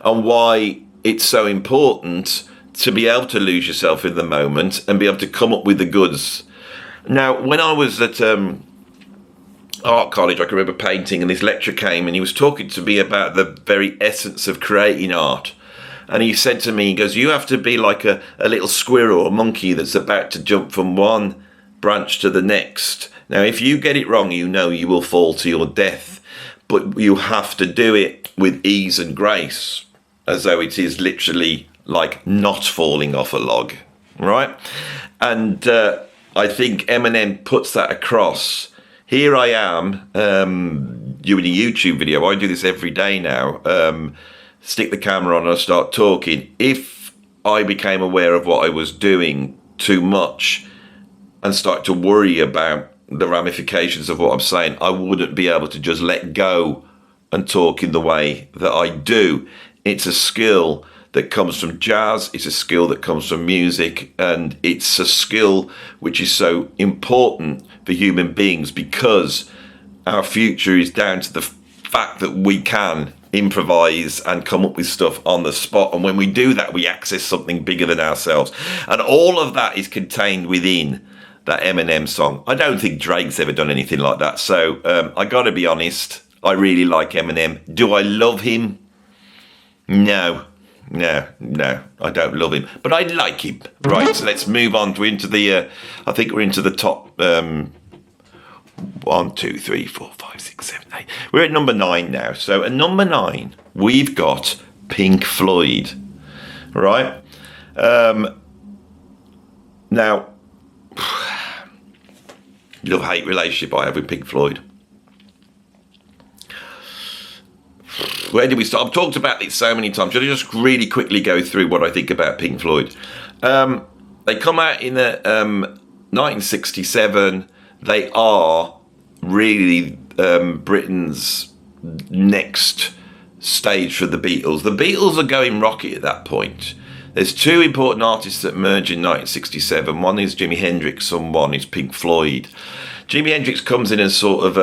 and why it's so important to be able to lose yourself in the moment and be able to come up with the goods. Now, when I was at art college, I can remember painting, and this lecturer came and he was talking to me about the very essence of creating art. And he said to me, he goes, you have to be like a little squirrel or monkey that's about to jump from one branch to the next. Now, if you get it wrong, you will fall to your death. But you have to do it with ease and grace, as though it is literally like not falling off a log, right? And I think Eminem puts that across. Here I am, doing a YouTube video. I do this every day now. Stick the camera on and I start talking. If I became aware of what I was doing too much and start to worry about the ramifications of what I'm saying, I wouldn't be able to just let go and talk in the way that I do. It's a skill that comes from jazz, it's a skill that comes from music, and it's a skill which is so important for human beings because our future is down to the fact that we can improvise and come up with stuff on the spot, and when we do that, we access something bigger than ourselves, and all of that is contained within that Eminem song. I don't think Drake's ever done anything like that. So I got to be honest, I really like Eminem. Do I love him? No. No, I don't love him, but I like him. Right, so let's move on into the. I think we're into the top 1, 2, 3, 4, 5, 6, 7, 8. We're at number 9 now. So at number 9, we've got Pink Floyd. Right. Now, love-hate relationship I have with Pink Floyd. Where did we start? I've talked about it so many times. Should I just really quickly go through what I think about Pink Floyd? They come out in 1967. They are really Britain's next stage for the Beatles. The Beatles are going rocket at that point. There's 2 important artists that merge in 1967. One is Jimi Hendrix and one is Pink Floyd. Jimi Hendrix comes in and sort of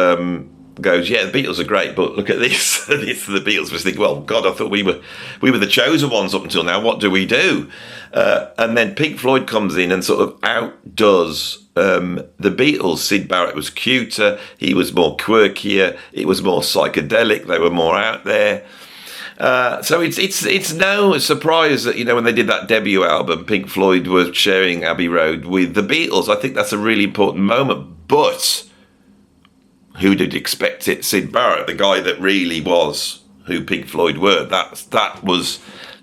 goes, yeah, the Beatles are great, but look at this. This the Beatles was thinking, well, God, I thought we were the chosen ones up until now. What do we do? And then Pink Floyd comes in and sort of outdoes the Beatles. Sid Barrett was cuter. He was more quirkier. It was more psychedelic. They were more out there. So it's no surprise that, when they did that debut album, Pink Floyd was sharing Abbey Road with the Beatles. I think that's a really important moment. But who did expect it? Sid Barrett, the guy that really was who Pink Floyd were. That was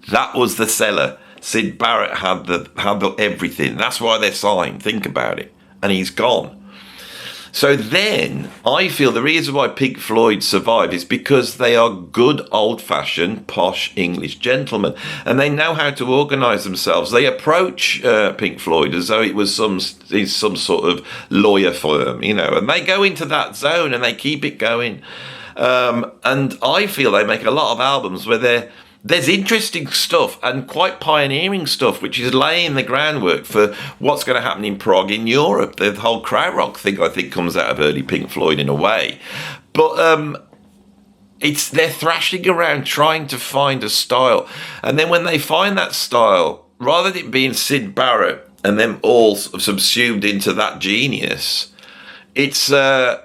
the seller. Sid Barrett had the everything. That's why they're signed. Think about it. And he's gone. So then I feel the reason why Pink Floyd survive is because they are good old-fashioned posh English gentlemen, and they know how to organise themselves. They approach Pink Floyd as though it was some sort of lawyer firm, and they go into that zone and they keep it going. And I feel they make a lot of albums where there's interesting stuff and quite pioneering stuff, which is laying the groundwork for what's going to happen in Prague, in Europe. The whole krautrock thing, I think, comes out of early Pink Floyd in a way. But they're thrashing around trying to find a style. And then when they find that style, rather than it being Sid Barrett and them all sort of subsumed into that genius, it's a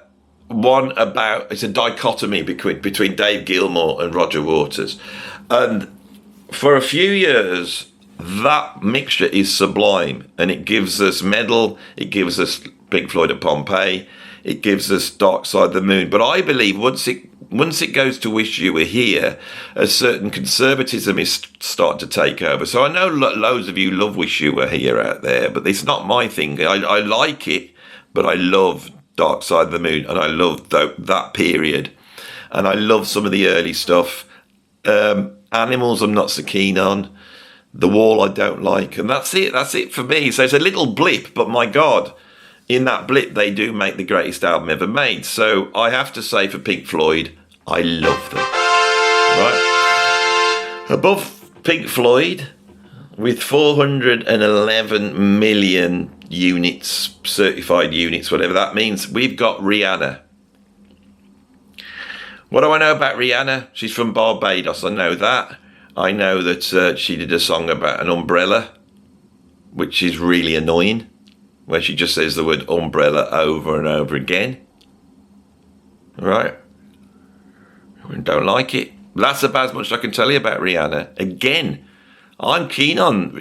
dichotomy between Dave Gilmour and Roger Waters. And for a few years, that mixture is sublime, and it gives us Meddle, it gives us Pink Floyd at Pompeii, it gives us Dark Side of the Moon. But I believe once it goes to Wish You Were Here, a certain conservatism is starting to take over. So I know loads of you love Wish You Were Here out there, but it's not my thing. I like it, but I love Dark Side of the Moon, and I love that period, and I love some of the early stuff. Animals I'm not so keen on. The Wall I don't like, and that's it for me. So it's a little blip, but my God, in that blip they do make the greatest album ever made. So I have to say, for Pink Floyd, I love them. Right above Pink Floyd, with 411 million units, certified units, whatever that means, we've got Rihanna. What do I know about Rihanna? She's from Barbados, I know that. I know that she did a song about an umbrella, which is really annoying, where she just says the word umbrella over and over again. Right? I don't like it. That's about as much as I can tell you about Rihanna. Again, I'm keen on,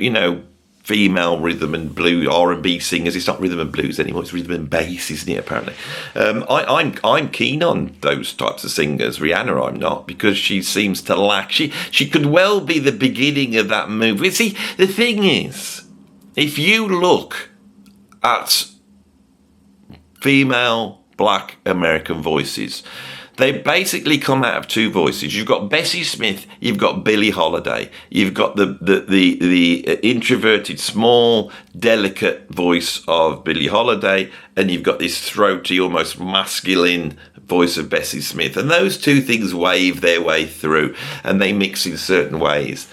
female rhythm and blues, R&B singers. It's not rhythm and blues anymore, it's rhythm and bass, isn't it, apparently? I'm keen on those types of singers. Rihanna I'm not, because she seems to lack, she could well be the beginning of that move. You see, the thing is, if you look at female black American voices, they basically come out of 2 voices. You've got Bessie Smith, you've got Billie Holiday, you've got the introverted, small, delicate voice of Billie Holiday, and you've got this throaty, almost masculine voice of Bessie Smith. And those 2 things wave their way through, and they mix in certain ways.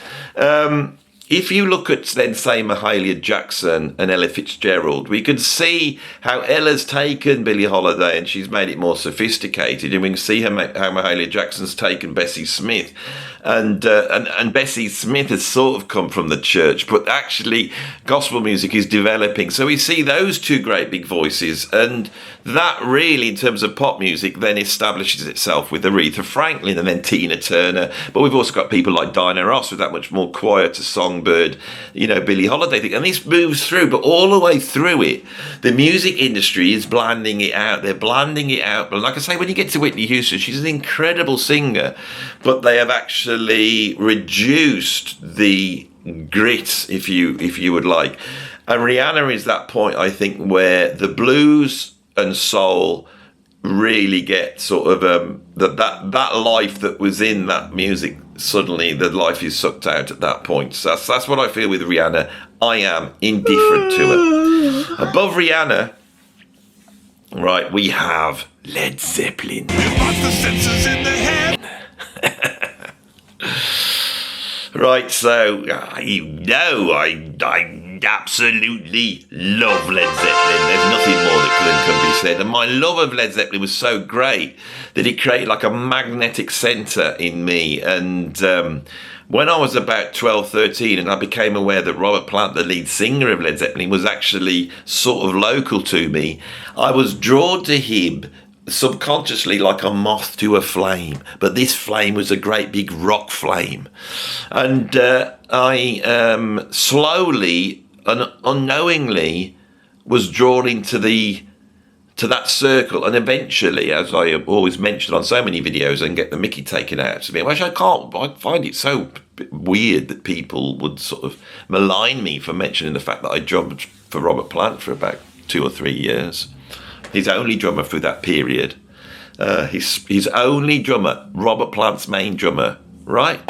if you look at, then, say, Mahalia Jackson and Ella Fitzgerald, we can see how Ella's taken Billie Holiday and she's made it more sophisticated, and we can see how Mahalia Jackson's taken Bessie Smith, and Bessie Smith has sort of come from the church, but actually gospel music is developing. So we see those two great big voices, and that really, in terms of pop music, then establishes itself with Aretha Franklin and then Tina Turner. But we've also got people like Diana Ross with that much more quieter songbird, Billie Holiday thing. And this moves through, but all the way through it, the music industry is blanding it out. They're blanding it out. But like I say, when you get to Whitney Houston, she's an incredible singer, but they have actually reduced the grit, if you would like. And Rihanna is that point, I think, where the blues and soul really get sort of that life that was in that music. Suddenly the life is sucked out at that point. So that's what I feel with Rihanna. I am indifferent to her. Above Rihanna, right, we have Led Zeppelin. The senses in the head. Right, so I absolutely love Led Zeppelin. There's nothing more that can be said. And my love of Led Zeppelin was so great that it created like a magnetic centre in me. And when I was about 12, 13, and I became aware that Robert Plant, the lead singer of Led Zeppelin, was actually sort of local to me, I was drawn to him subconsciously like a moth to a flame, but this flame was a great big rock flame, and I slowly and unknowingly was drawn into that circle, and eventually, as I always mention on so many videos and get the mickey taken out of me, which I find it so weird that people would sort of malign me for mentioning the fact that I drummed for Robert Plant for about 2 or 3 years. His only drummer through that period. His only drummer, Robert Plant's main drummer, right?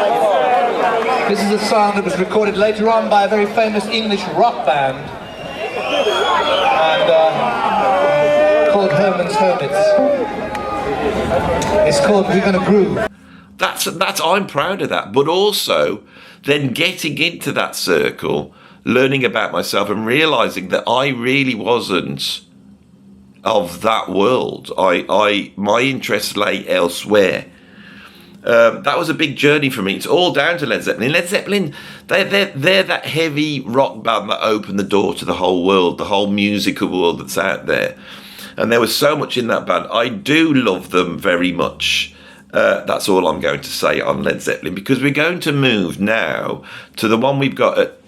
This is a song that was recorded later on by a very famous English rock band, and called Herman's Hermits. It's called We're Gonna Groove. That's I'm proud of that, but also then getting into that circle, learning about myself and realising that I really wasn't of that world. My interest lay elsewhere. That was a big journey for me. It's all down to Led Zeppelin. Led Zeppelin, they're that heavy rock band that opened the door to the whole world, the whole musical world that's out there. And there was so much in that band. I do love them very much. That's all I'm going to say on Led Zeppelin, because we're going to move now to the one we've got at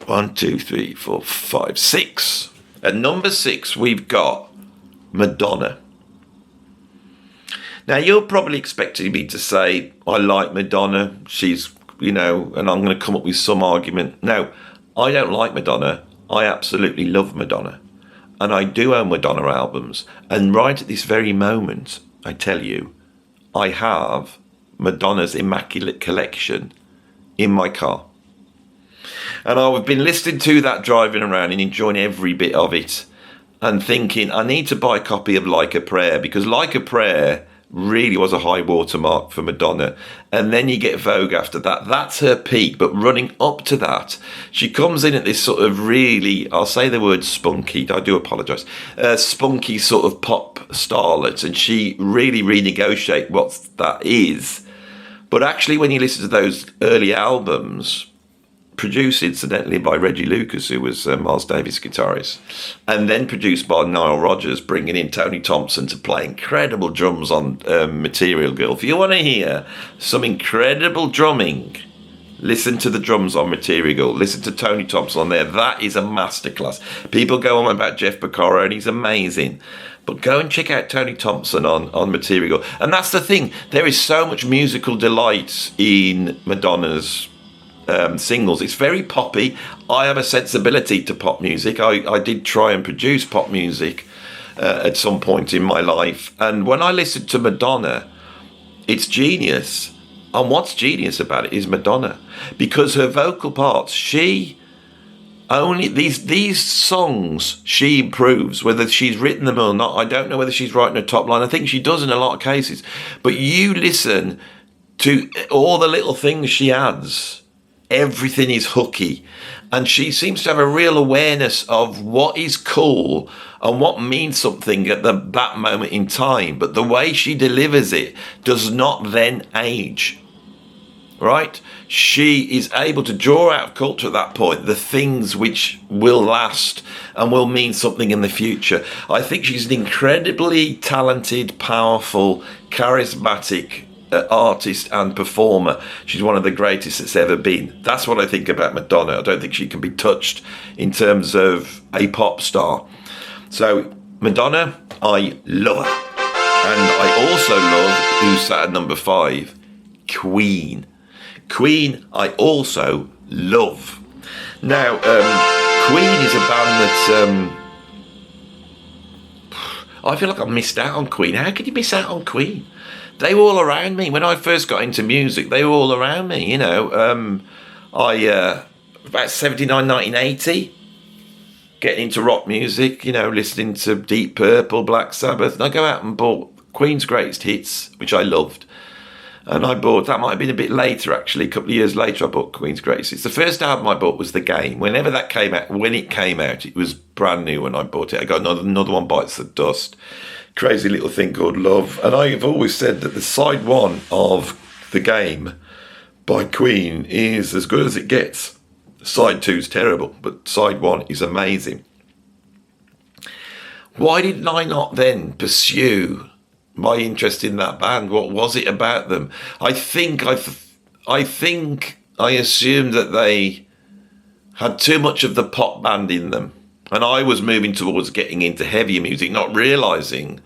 1, 2, 3, 4, 5, 6. At number 6, we've got Madonna. Now, you're probably expecting me to say, I like Madonna, she's, and I'm going to come up with some argument. No, I don't like Madonna. I absolutely love Madonna. And I do own Madonna albums. And right at this very moment, I tell you, I have Madonna's Immaculate Collection in my car. And I've been listening to that driving around and enjoying every bit of it, and thinking I need to buy a copy of Like a Prayer, because Like a Prayer really was a high watermark for Madonna. And then you get Vogue after that. That's her peak. But running up to that, she comes in at this sort of really, I'll say the word spunky, I do apologise, spunky sort of pop starlet. And she really renegotiates what that is. But actually, when you listen to those early albums, produced incidentally by Reggie Lucas, who was Miles Davis' guitarist, and then produced by Nile Rodgers, bringing in Tony Thompson to play incredible drums on Material Girl. If you want to hear some incredible drumming, listen to the drums on Material Girl. Listen to Tony Thompson on there. That is a masterclass. People go on about Jeff Porcaro, and he's amazing. But go and check out Tony Thompson on Material Girl. And that's the thing. There is so much musical delight in Madonna's singles. It's very poppy. I have a sensibility to pop music. I did try and produce pop music at some point in my life, and when I listen to Madonna, it's genius. And what's genius about it is Madonna, because her vocal parts, she only these songs she improves, whether she's written them or not. I don't know whether she's writing a top line. I think she does in a lot of cases, but you listen to all the little things she adds, everything is hooky. And she seems to have a real awareness of what is cool and what means something at that moment in time. But the way she delivers it does not then age, right? She is able to draw out of culture at that point the things which will last and will mean something in the future. I think she's an incredibly talented, powerful, charismatic artist and performer. She's one of the greatest that's ever been. That's what I think about Madonna. I don't think she can be touched in terms of a pop star. So Madonna, I love her. And I also love, who sat at number 5, Queen. Queen, I also love. Now, Queen is a band that I feel like I missed out on Queen. How could you miss out on Queen? They were all around me. When I first got into music, they were all around me, you know. About 79, 1980, getting into rock music, you know, listening to Deep Purple, Black Sabbath. And I go out and bought Queen's Greatest Hits, which I loved. And I bought, that might have been a bit later actually, a couple of years later I bought Queen's Greatest Hits. The first album I bought was The Game. Whenever that came out, when it came out, it was brand new when I bought it. I got another one, Bites the Dust. Crazy Little Thing Called Love. And I've always said that the side 1 of The Game by Queen is as good as it gets. Side 2 is terrible, but side 1 is amazing. Why didn't I not then pursue my interest in that band? What was it about them? I think I assumed that they had too much of the pop band in them, and I was moving towards getting into heavier music, not realising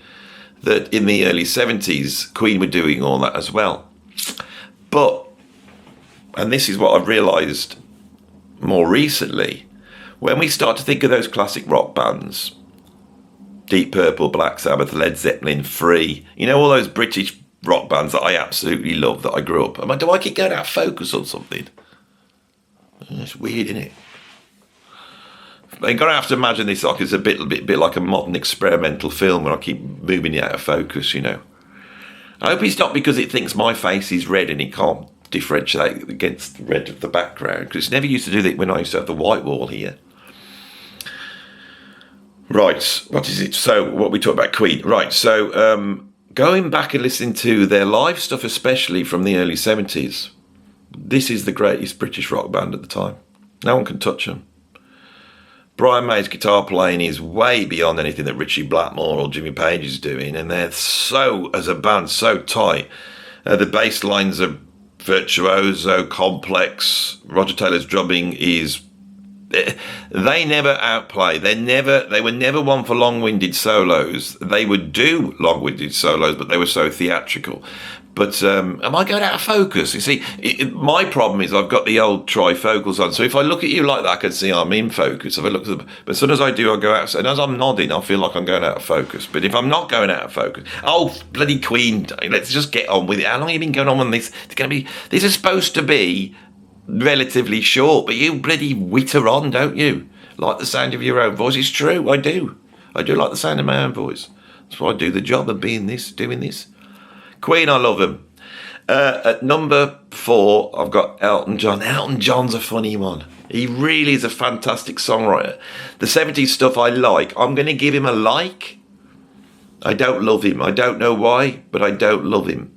that in the early 70s Queen were doing all that as well. But, and this is what I've realised more recently, when we start to think of those classic rock bands, Deep Purple, Black Sabbath, Led Zeppelin, Free, you know, all those British rock bands that I absolutely love, that I grew up. Do I keep going out of focus on something? It's weird, isn't it? You're going to have to imagine this like it's a bit like a modern experimental film where I keep moving it out of focus, you know. I hope it's not because it thinks my face is red and it can't differentiate against the red of the background, because it's never used to do that when I used to have the white wall here. Right, what is it? So, what we talk about Queen. Right, so going back and listening to their live stuff, especially from the early 70s, this is the greatest British rock band at the time. No one can touch them. Brian May's guitar playing is way beyond anything that Richie Blackmore or Jimmy Page is doing, and they're so, as a band, so tight. The bass lines are virtuoso, complex. Roger Taylor's drumming is... They never outplay. They were never one for long-winded solos. They would do long-winded solos, but they were so theatrical. But am I going out of focus? You see, my problem is I've got the old trifocals on. So if I look at you like that, I can see I'm in focus. If I look at them, but as soon as I do, I go out. And as I'm nodding, I feel like I'm going out of focus. But if I'm not going out of focus, oh, bloody Queen, let's just get on with it. How long have you been going on with this? This is supposed to be relatively short, but you bloody witter on, don't you? Like the sound of your own voice. It's true, I do like the sound of my own voice. That's why I do the job of doing this. Queen, I love them. At number 4, I've got Elton John. Elton John's a funny one. He really is a fantastic songwriter. The 70s stuff I like. I'm going to give him a like. I don't love him. I don't know why, but I don't love him.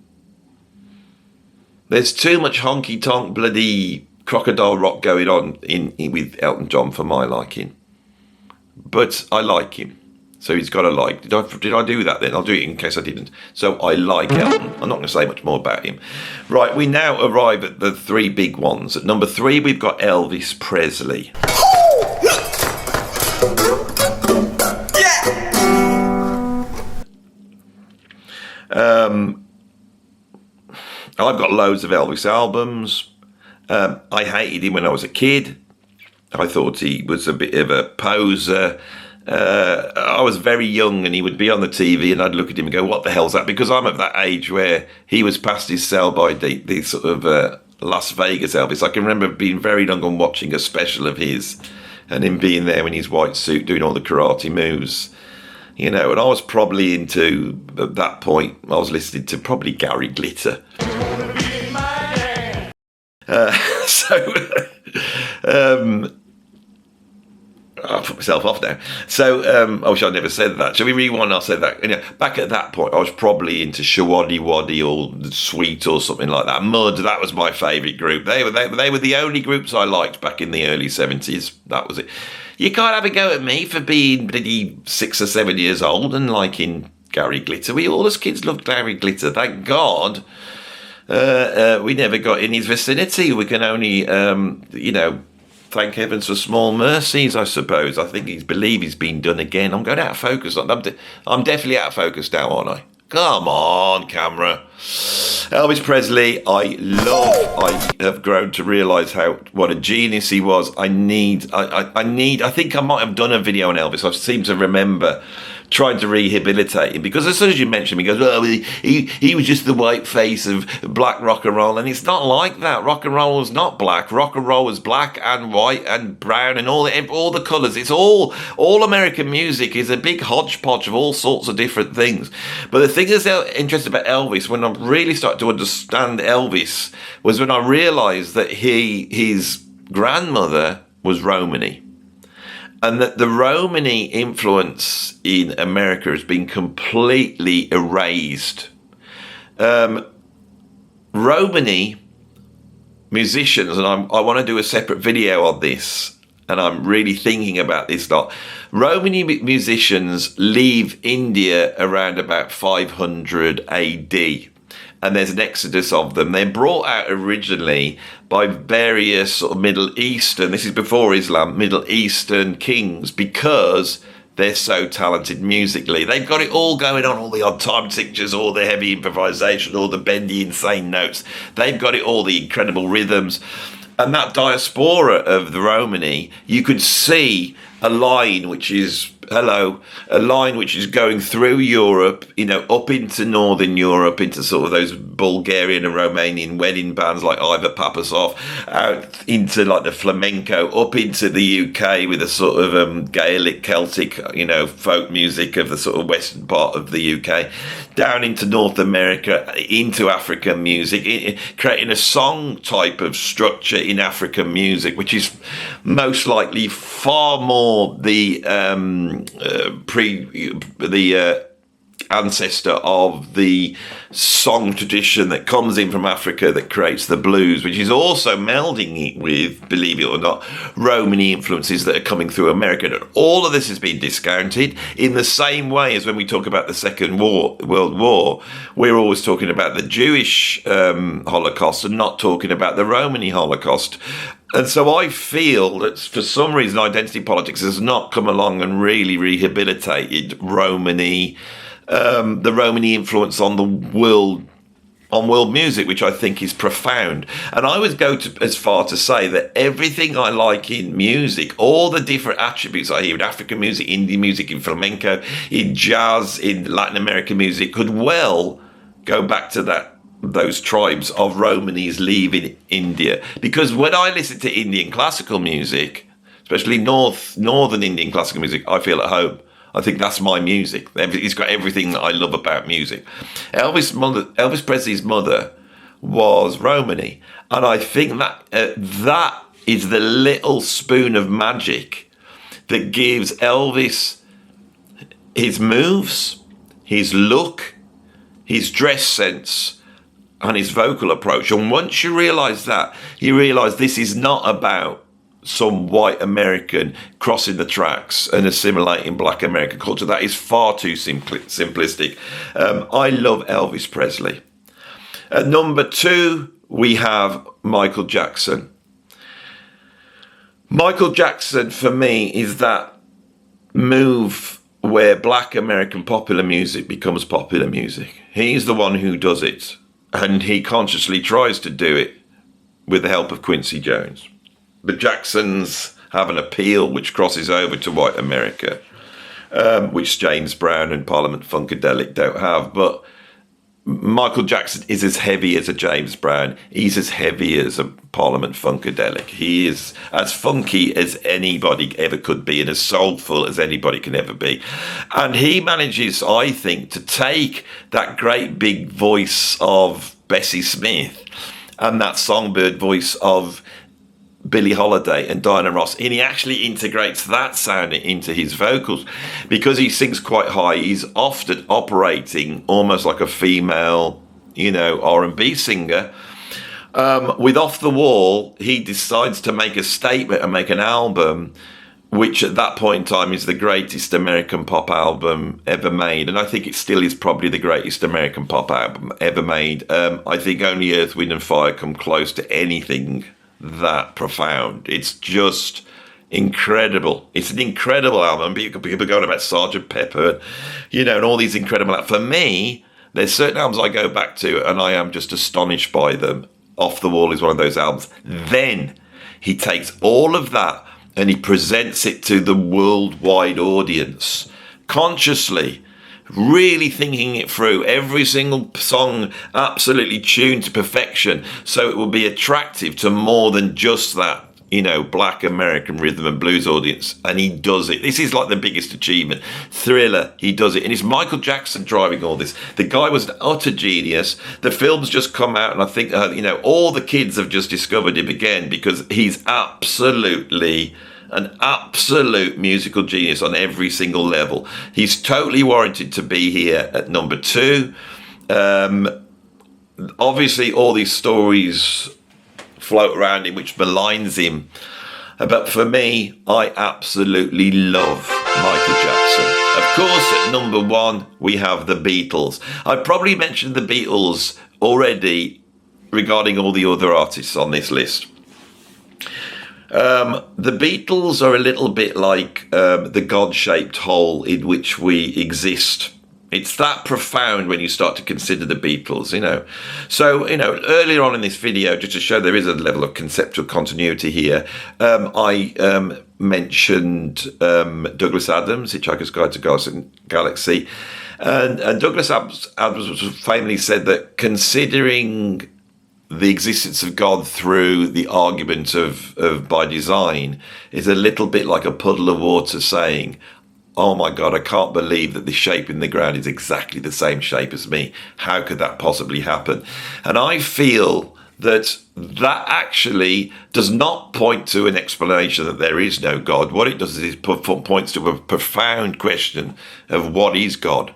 There's too much honky-tonk bloody crocodile rock going on in with Elton John for my liking. But I like him. So he's got a like. Did I do that then? I'll do it in case I didn't. So I like Elton. I'm not going to say much more about him. Right, we now arrive at the 3 big ones. At number 3, we've got Elvis Presley. I've got loads of Elvis albums. I hated him when I was a kid. I thought he was a bit of a poser. I was very young and he would be on the TV and I'd look at him and go, what the hell's that? Because I'm at that age where he was past his sell-by date, the sort of Las Vegas Elvis. I can remember being very young and watching a special of his and him being there in his white suit doing all the karate moves. You know, and I was probably into, at that point, I was listening to probably Gary Glitter. So I'll put myself off now. So, I wish I'd never said that. Shall we rewind? I'll say that. Back at that point, I was probably into Shawaddy Waddy or Sweet or something like that. Mud, that was my favourite group. They were the only groups I liked back in the early 70s. That was it. You can't have a go at me for being bloody 6 or 7 years old and liking Gary Glitter. All us kids loved Gary Glitter. Thank God we never got in his vicinity. We can only, thank heavens for small mercies, I suppose. I think he's been done again. I'm going out of focus. I'm definitely out of focus now, aren't I? Come on, camera. Elvis Presley, I have grown to realise what a genius he was. I think I might have done a video on Elvis. I seem to remember trying to rehabilitate him, because as soon as you mention him, he goes, well, he was just the white face of black rock and roll, and it's not like that. Rock and roll was not black. Rock and roll was black and white and brown and all the colours. It's all American music is a big hodgepodge of all sorts of different things. But the thing that's interesting about Elvis, when I really started to understand Elvis, was when I realised that his grandmother was Romany. And that the Romany influence in America has been completely erased. Romany musicians, and I want to do a separate video on this, and I'm really thinking about this lot. Romany musicians leave India around about 500 AD. And there's an exodus of them. They're brought out originally by various sort of Middle Eastern, this is before Islam, Middle Eastern kings, because they're so talented musically. They've got it all going on, all the odd time signatures, all the heavy improvisation, all the bendy, insane notes. They've got it all, the incredible rhythms. And that diaspora of the Romany, you could see a line which is going through Europe, up into Northern Europe, into sort of those Bulgarian and Romanian wedding bands like Ivar Papasov, out into like the flamenco, up into the UK with a sort of Gaelic, Celtic, folk music of the sort of western part of the UK, down into North America, into African music, creating a song type of structure in African music, which is most likely far more the ancestor of the song tradition that comes in from Africa that creates the blues, which is also melding it with, believe it or not, Romany influences that are coming through America. And all of this has been discounted in the same way as when we talk about the Second World War, we're always talking about the Jewish Holocaust and not talking about the Romany Holocaust. And so I feel that for some reason identity politics has not come along and really rehabilitated Romany, the Romany influence on the world, on world music, which I think is profound. And I would go as far to say that everything I like in music, all the different attributes I hear in African music, Indian music, in flamenco, in jazz, in Latin American music, could well go back to those tribes of Romanis leaving India. Because when I listen to Indian classical music, especially northern Indian classical music, I feel at home. I think that's my music. It's got everything that I love about music. Elvis Presley's mother was Romani, and I think that that is the little spoon of magic that gives Elvis his moves, his look, his dress sense, and his vocal approach. And once you realise that, you realise this is not about some white American crossing the tracks and assimilating black American culture. That is far too simplistic. I love Elvis Presley. At number 2, we have Michael Jackson. Michael Jackson, for me, is that move where black American popular music becomes popular music. He's the one who does it. And he consciously tries to do it with the help of Quincy Jones. The Jacksons have an appeal which crosses over to white America, which James Brown and Parliament Funkadelic don't have. But Michael Jackson is as heavy as a James Brown. He's as heavy as a Parliament Funkadelic. He is as funky as anybody ever could be and as soulful as anybody can ever be. And he manages, I think, to take that great big voice of Bessie Smith and that songbird voice of Billie Holiday and Diana Ross, and he actually integrates that sound into his vocals. Because he sings quite high, he's often operating almost like a female, R&B singer. With Off the Wall, he decides to make a statement and make an album which at that point in time is the greatest American pop album ever made. And I think it still is probably the greatest American pop album ever made. I think only Earth, Wind and Fire come close to anything that profound. It's just incredible. It's an incredible album. People go on about Sgt. Pepper, and all these incredible albums. For me, there's certain albums I go back to and I am just astonished by them. Off the Wall is one of those albums. Then he takes all of that and he presents it to the worldwide audience, consciously, really thinking it through. Every single song absolutely tuned to perfection, so it will be attractive to more than just that, Black American rhythm and blues audience. And he does it. This is like the biggest achievement. Thriller, he does it. And it's Michael Jackson driving all this. The guy was an utter genius. The film's just come out, and I think, all the kids have just discovered him again, because he's absolutely an absolute musical genius on every single level. He's totally warranted to be here at number 2. Obviously, all these stories float around him which maligns him, but for me, I absolutely love Michael Jackson. Of course, at number 1 we have the Beatles. I probably mentioned the Beatles already regarding all the other artists on this list. The Beatles are a little bit like the God-shaped hole in which we exist. It's that profound when you start to consider the Beatles, So, earlier on in this video, just to show there is a level of conceptual continuity here, I mentioned Douglas Adams, Hitchhiker's Guide to the Galaxy. And Douglas Adams famously said that considering the existence of God through the argument of by design is a little bit like a puddle of water saying, oh my God, I can't believe that the shape in the ground is exactly the same shape as me. How could that possibly happen? And I feel that actually does not point to an explanation that there is no God. What it does is it points to a profound question of what is God.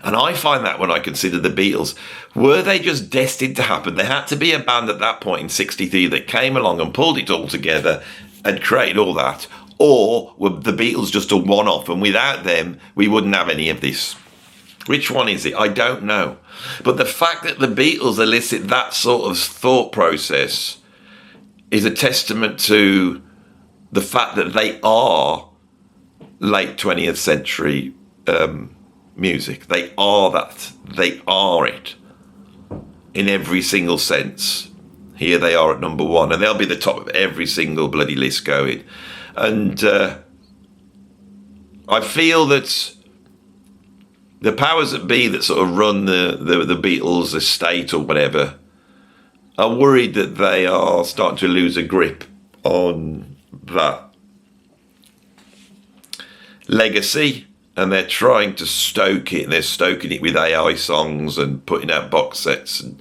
And I find that when I consider the Beatles, were they just destined to happen? There had to be a band at that point in 63 that came along and pulled it all together and created all that. Or were the Beatles just a one-off, and without them, we wouldn't have any of this? Which one is it? I don't know. But the fact that the Beatles elicit that sort of thought process is a testament to the fact that they are late 20th century music. They are that. They are it in every single sense. Here they are at number 1, and they'll be the top of every single bloody list going. And I feel that the powers that be that sort of run the Beatles estate or whatever are worried that they are starting to lose a grip on that legacy, and they're trying to stoke it, and they're stoking it with AI songs and putting out box sets, and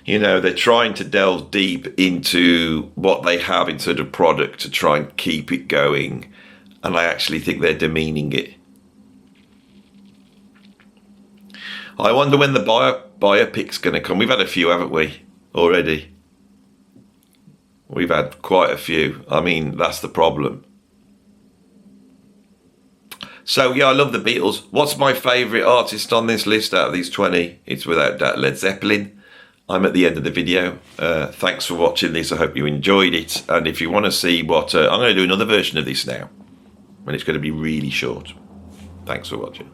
they're trying to delve deep into what they have in sort of product to try and keep it going, and I actually think they're demeaning it. I wonder when the biopic's going to come. We've had a few, haven't we, already? We've had quite a few. I mean, that's the problem. So, yeah, I love the Beatles. What's my favourite artist on this list out of these 20? It's without doubt Led Zeppelin. I'm at the end of the video. Thanks for watching this. I hope you enjoyed it. And if you want to see what... I'm going to do another version of this now. And it's going to be really short. Thanks for watching.